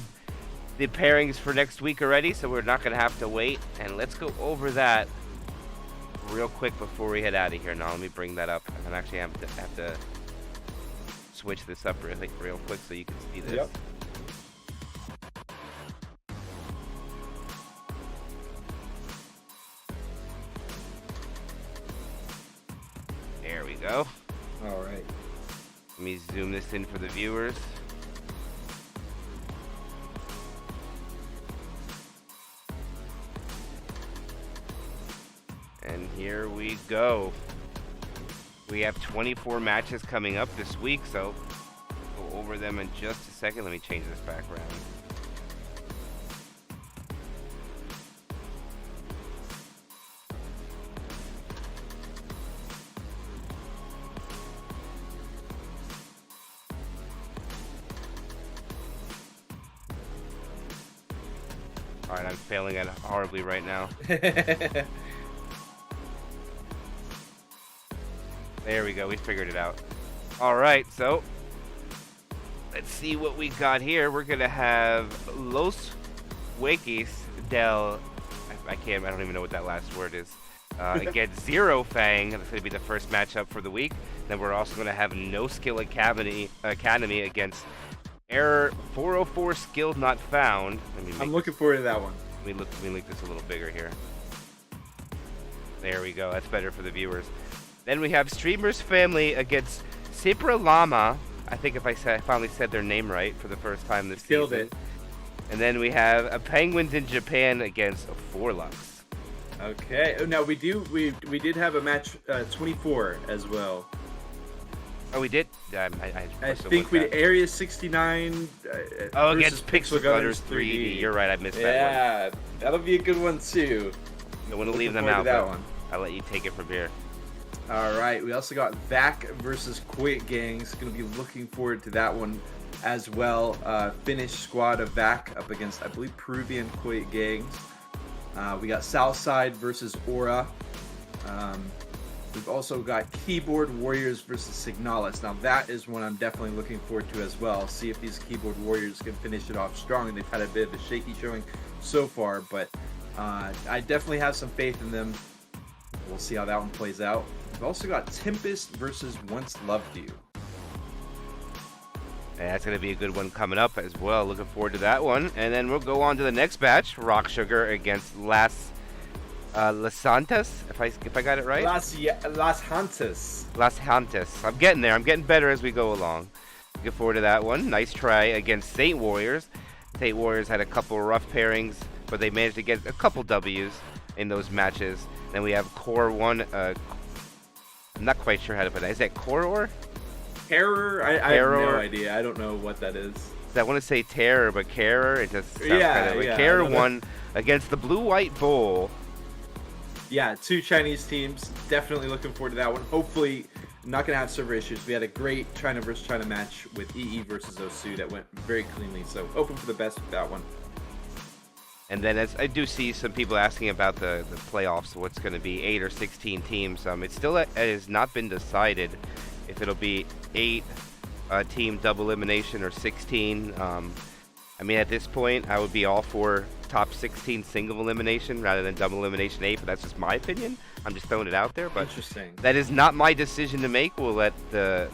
C: the pairings for next week already, so we're not going to have to wait. And let's go over that real quick before we head out of here. Now let me bring that up. And actually have to switch this up real quick so you can see this.
B: Yep.
C: There we go.
B: All right.
C: Let me zoom this in for the viewers. And here we go. We have 24 matches coming up this week, so go over them in just a second. Let me change this background. Alright, I'm failing at it horribly right now. There we go, we figured it out. Alright, so let's see what we got here. We're gonna have Los Waykis del I don't even know what that last word is. Against Zero Fang. That's gonna be the first matchup for the week. Then we're also gonna have No Skill Academy against Error 404 skill not found.
B: I'm looking forward to that one.
C: Let me make this a little bigger here. There we go. That's better for the viewers. Then we have Streamer's Family against Cipra Llama. I think I finally said their name right for the first time this
B: Killed
C: season.
B: it.
C: And then we have a Penguins in Japan against Forlux.
B: Okay. Oh, now we did have a match 24 as well.
C: Oh, we did.
B: I think we did Area 69.
C: Against Pixel Gutters 3D. You're right. I missed that one.
B: Yeah, that'll be a good one too.
C: I want to leave them
B: Looking
C: out.
B: forward to that
C: But
B: one.
C: I'll let you take it from here.
B: All right. We also got Vac versus Koik gangs. Going to be looking forward to that one as well. Finnish squad of Vac up against, I believe, Peruvian Koik gangs. We got Southside versus Aura. We've also got Keyboard Warriors versus Signalis. Now that is one I'm definitely looking forward to as well. See if these Keyboard Warriors can finish it off strong. They've had a bit of a shaky showing so far, but I definitely have some faith in them. We'll see how that one plays out. We've also got Tempest versus Once Loved You.
C: And that's going to be a good one coming up as well. Looking forward to that one. And then we'll go on to the next batch. Rock Sugar against Las Santas, if I got it right.
B: Las Hantas.
C: Las Hantas. I'm getting there. I'm getting better as we go along. Looking forward to that one. Nice try against Saint Warriors. Saint Warriors had a couple rough pairings, but they managed to get a couple W's in those matches. Then we have Core 1. I'm not quite sure how to put that. Is that Core?
B: Terror? I have no idea. I don't know what that is.
C: I want to say Terror, but Carer. It just sounds kind of.
B: Yeah.
C: Carer won against the Blue White Bull.
B: Yeah, 2 Chinese teams. Definitely looking forward to that one. Hopefully, not going to have server issues. We had a great China versus China match with EE versus Osu that went very cleanly. So, hoping for the best with that one.
C: And then as I do see some people asking about the playoffs, what's going to be 8 or 16 teams. It still has not been decided if it'll be 8 team double elimination or 16. I mean, at this point, I would be all for top 16 single elimination rather than double elimination 8, but that's just my opinion. I'm just throwing it out there. But
B: Interesting.
C: that is not my decision to make. We'll let the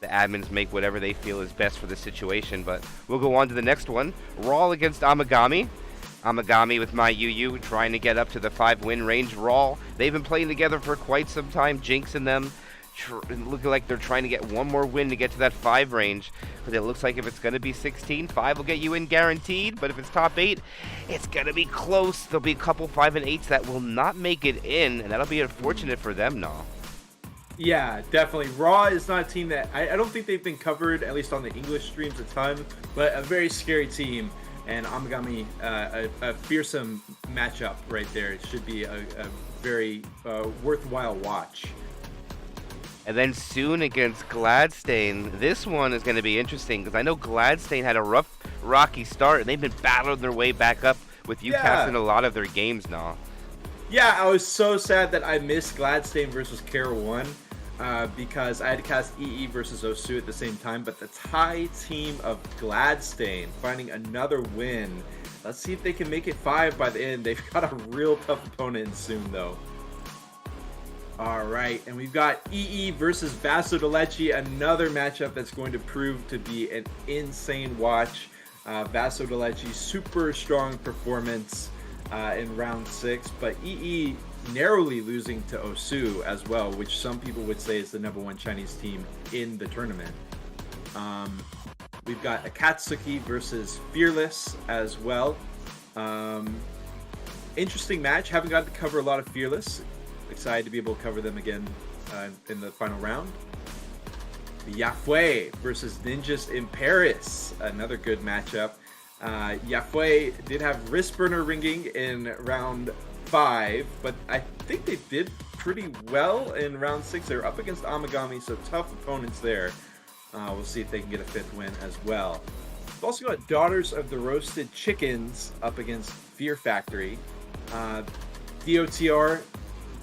C: admins make whatever they feel is best for the situation. But we'll go on to the next one. Raw against Amagami. Amagami with my UU trying to get up to the 5-win range. Raw, they've been playing together for quite some time, jinxing them. Looking like they're trying to get one more win to get to that 5 range. But it looks like if it's going to be 16, 5 will get you in guaranteed. But if it's top 8, it's going to be close. There'll be a couple 5 and 8s that will not make it in. And that'll be unfortunate for them now.
B: Yeah, definitely. Raw is not a team that... I don't think they've been covered, at least on the English streams, a ton. But a very scary team. And Amagami, a fearsome matchup right there. It should be a very worthwhile watch.
C: And then soon against Gladstein. This one is going to be interesting because I know Gladstein had a rough, rocky start, and they've been battling their way back up with you casting a lot of their games now.
B: Yeah, I was so sad that I missed Gladstein versus Kara 1 because I had to cast EE versus Osu at the same time. But the Thai team of Gladstein finding another win. Let's see if they can make it 5 by the end. They've got a real tough opponent soon, though. All right, and we've got EE versus Vaso de Leche, another matchup that's going to prove to be an insane watch. Vaso de Leche, super strong performance in round 6, but EE narrowly losing to Osu as well, which some people would say is the #1 Chinese team in the tournament. We've got Akatsuki versus Fearless as well. Interesting match. Haven't got to cover a lot of Fearless. Excited to be able to cover them again in the final round. Yafue versus Ninjas in Paris. Another good matchup. Yafue did have wrist burner ringing in round 5, but I think they did pretty well in round 6. They were up against Amagami, so tough opponents there. We'll see if they can get a 5th win as well. We've also got Daughters of the Roasted Chickens up against Fear Factory. DOTR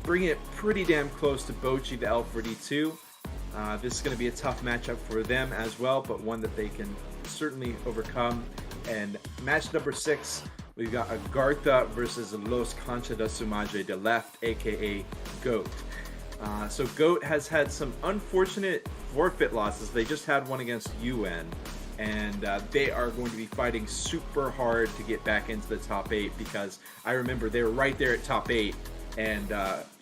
B: bringing it pretty damn close to Bochi the L42. This is going to be a tough matchup for them as well, but one that they can certainly overcome. And match number 6, we've got Agartha versus Los Concha de Su Madre de Left, aka GOAT. So GOAT has had some unfortunate forfeit losses. They just had one against UN, and they are going to be fighting super hard to get back into the top 8 because I remember they were right there at top 8. And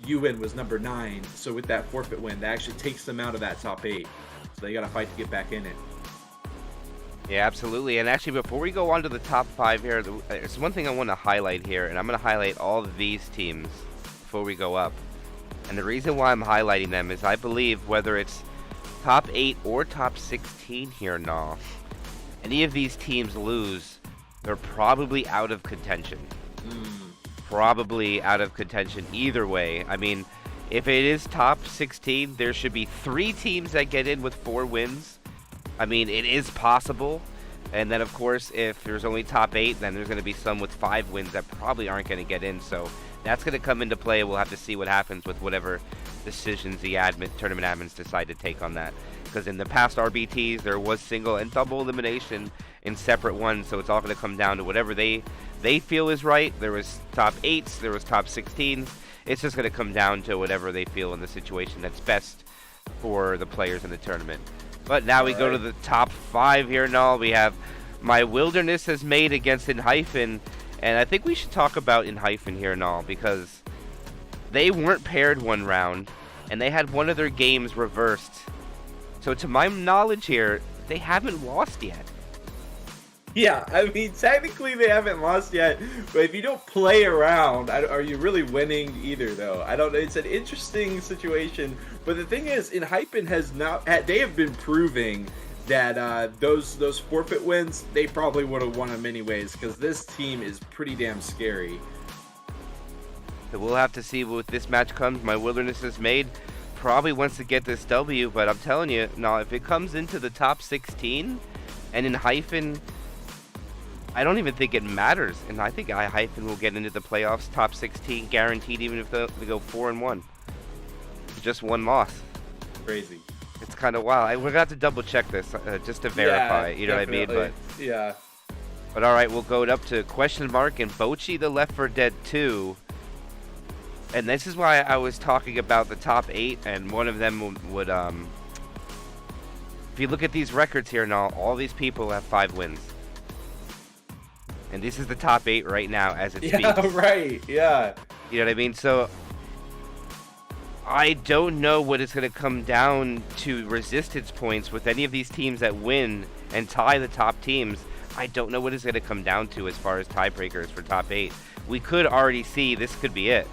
B: UN was number 9, so with that forfeit win, that actually takes them out of that top 8. So they got to fight to get back in it.
C: Yeah, absolutely. And actually, before we go on to the top 5 here, there's one thing I want to highlight here, and I'm going to highlight all of these teams before we go up. And the reason why I'm highlighting them is I believe whether it's top 8 or top 16 here now, any of these teams lose, they're probably out of contention. Probably out of contention either way. I mean, if it is top 16, there should be 3 teams that get in with 4 wins. I mean, it is possible. And then, of course, if there's only top 8, then there's going to be some with 5 wins that probably aren't going to get in. So that's going to come into play. We'll have to see what happens with whatever decisions the tournament admins decide to take on that. Because in the past RBTs, there was single and double elimination in separate ones. So it's all going to come down to whatever they feel is right. There was top 8s, there was top 16s. It's just going to come down to whatever they feel in the situation that's best for the players in the tournament. But now we go to the top 5 here and all. We have My Wilderness has made against Enhypen. And I think we should talk about Enhypen here and all, because they weren't paired one round, and they had one of their games reversed. So to my knowledge here, they haven't lost yet.
B: Yeah, I mean, technically they haven't lost yet, but if you don't play around, are you really winning either, though? I don't know. It's an interesting situation, but the thing is, Enhypen has not. They have been proving that those forfeit wins, they probably would have won them anyways, because this team is pretty damn scary.
C: So we'll have to see what this match comes. My Wilderness has made. Probably wants to get this W, but I'm telling you, now if it comes into the top 16, and Enhypen, I don't even think it matters, and I think Enhypen will get into the playoffs, top 16, guaranteed, even if they go 4-1. Just one loss.
B: Crazy.
C: It's kind of wild. We're gonna have to double check this just to verify.
B: Yeah,
C: you know
B: definitely.
C: what I mean? But
B: yeah.
C: But all right, we'll go up to question mark and Bochi the Left 4 Dead 2. And this is why I was talking about the top 8, and one of them would if you look at these records here now, all these people have 5 wins. And this is the top 8 right now as it speaks.
B: Yeah, right. Yeah.
C: You know what I mean? So I don't know what it's going to come down to resistance points with any of these teams that win and tie the top teams. I don't know what it's going to come down to as far as tiebreakers for top 8. We could already see this could be it.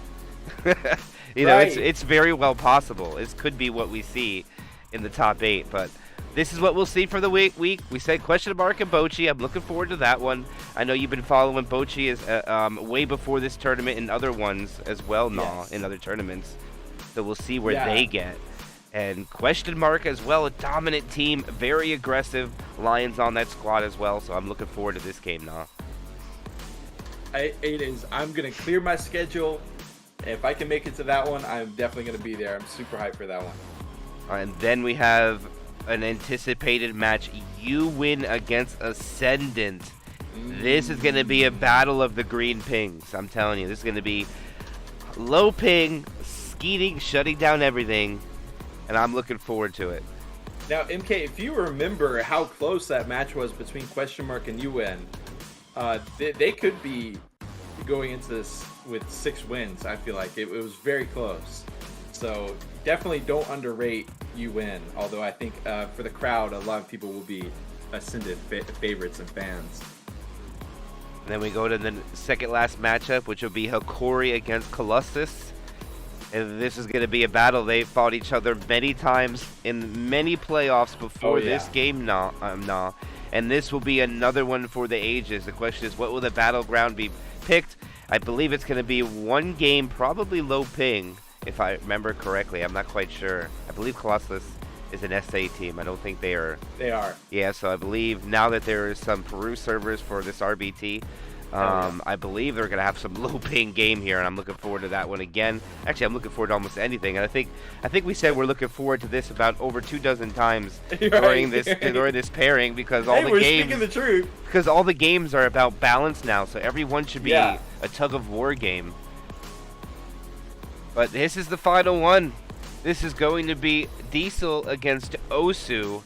C: You know,
B: right.
C: it's very well possible. This could be what we see in the top 8, but this is what we'll see for the week. We said question mark and Bochi. I'm looking forward to that one. I know you've been following Bochi as way before this tournament and other ones as well,
B: Yes.
C: in other tournaments. So we'll see where
B: Yeah.
C: they get. And question mark as well, a dominant team, very aggressive. Lions on that squad as well, so I'm looking forward to this game now.
B: It is. I'm gonna clear my schedule. If I can make it to that one, I'm definitely gonna be there. I'm super hyped for that one.
C: And then we have an anticipated match. You win against Ascendant. This is going to be a battle of the green pings. I'm telling you, this is going to be low ping, skeeting, shutting down everything, and I'm looking forward to it.
B: Now, MK, if you remember how close that match was between question mark and UN, they could be going into this with 6 wins. I feel like it was very close. So definitely don't underrate UN. Although I think for the crowd, a lot of people will be Ascendant favorites and fans.
C: And then we go to the second last matchup, which will be Hikori against Colossus. And this is going to be a battle. They fought each other many times in many playoffs before this game now. And this will be another one for the ages. The question is, what will the battleground be picked? I believe it's going to be one game, probably low ping, if I remember correctly. I'm not quite sure. I believe Colossus is an SA team. I don't think they are.
B: They are.
C: Yeah, so I believe now that there is some Peru servers for this RBT, I believe they're going to have some low ping game here, and I'm looking forward to that one again. Actually, I'm looking forward to almost anything, and I think we said we're looking forward to this about over 24 times during this pairing, because all the games.
B: Speaking the truth.
C: Because all the games are about balance now, so everyone should be a tug of war game. But this is the final one. This is going to be Diesel against Osu.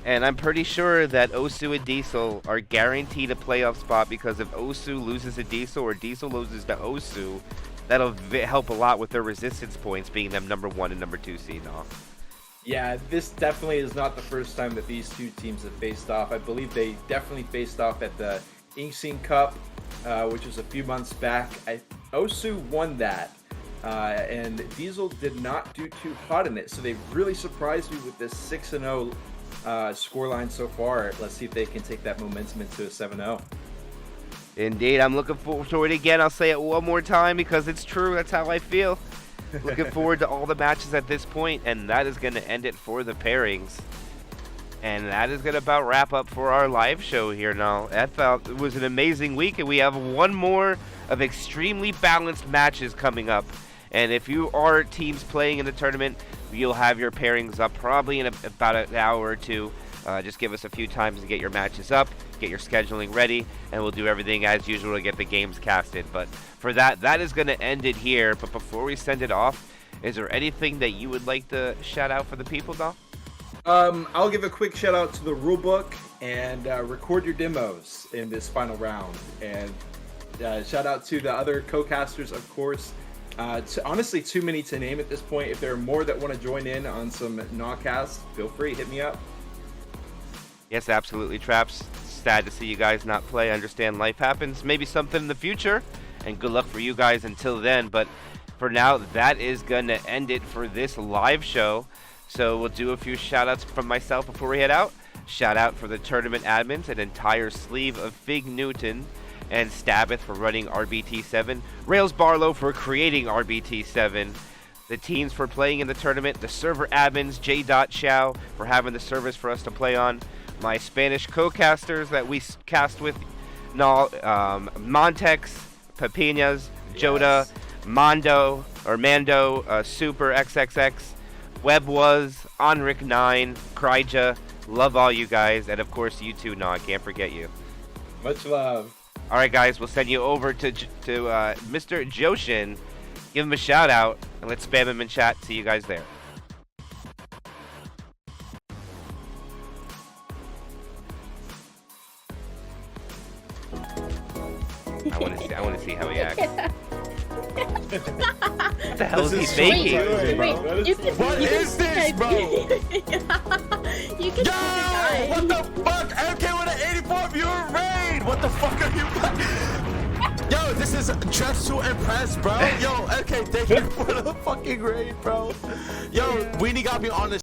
C: And I'm pretty sure that Osu and Diesel are guaranteed a playoff spot, because if Osu loses to Diesel or Diesel loses to Osu, that'll help a lot with their resistance points, being them number 1 and number 2 seed off.
B: Yeah, this definitely is not the first time that these two teams have faced off. I believe they definitely faced off at the Inksing Cup, which was a few months back. Osu won that. and Diesel did not do too hot in it, so they've really surprised me with this 6-0 scoreline so far. Let's see if they can take that momentum into a 7-0.
C: Indeed, I'm looking forward to it again. I'll say it one more time because it's true. That's how I feel. Looking forward to all the matches at this point, and that is going to end it for the pairings. And that is going to about wrap up for our live show here now. I felt it was an amazing week, and we have one more of extremely balanced matches coming up. And if you are teams playing in the tournament, you'll have your pairings up probably in about an hour or two. Just give us a few times to get your matches up, get your scheduling ready, and we'll do everything as usual to get the games casted. But for that is going to end it here. But before we send it off, is there anything that you would like to shout out for the people, Doll?
B: I'll give a quick shout out to the rulebook and record your demos in this final round. And shout out to the other co-casters, of course. Honestly, too many to name at this point. If there are more that want to join in on some Gnawcasts, feel free, hit me up.
C: Yes, absolutely, Traps. Sad to see you guys not play. I understand life happens. Maybe something in the future. And good luck for you guys until then. But for now, that is going to end it for this live show. So we'll do a few shout-outs from myself before we head out. Shout out for the tournament admins, an entire sleeve of Fig Newton, and Stabbeth for running RBT7, Rails Barlow for creating RBT7, the teams for playing in the tournament, the server admins, J. Chow for having the service for us to play on, my Spanish co-casters that we cast with, Montex, Pepinas, Joda, Mando, Super XXX, Web was, Onric9, Kryja, love all you guys, and of course you too, I can't forget you.
B: Much love.
C: Alright guys, we'll send you over to Mr. Joshin, give him a shout out, and let's spam him in chat, see you guys there. I want to see how he acts. What the hell is he faking?
E: Wait, you can,
F: What
E: you
F: is this, bro?
E: You can
F: Yo, what the fuck? MK with an 84 viewer raid. What the fuck are you? Yo, this is just to impress, bro. Yo, MK, thank you for the fucking raid, bro. Yo, Weenie got me on the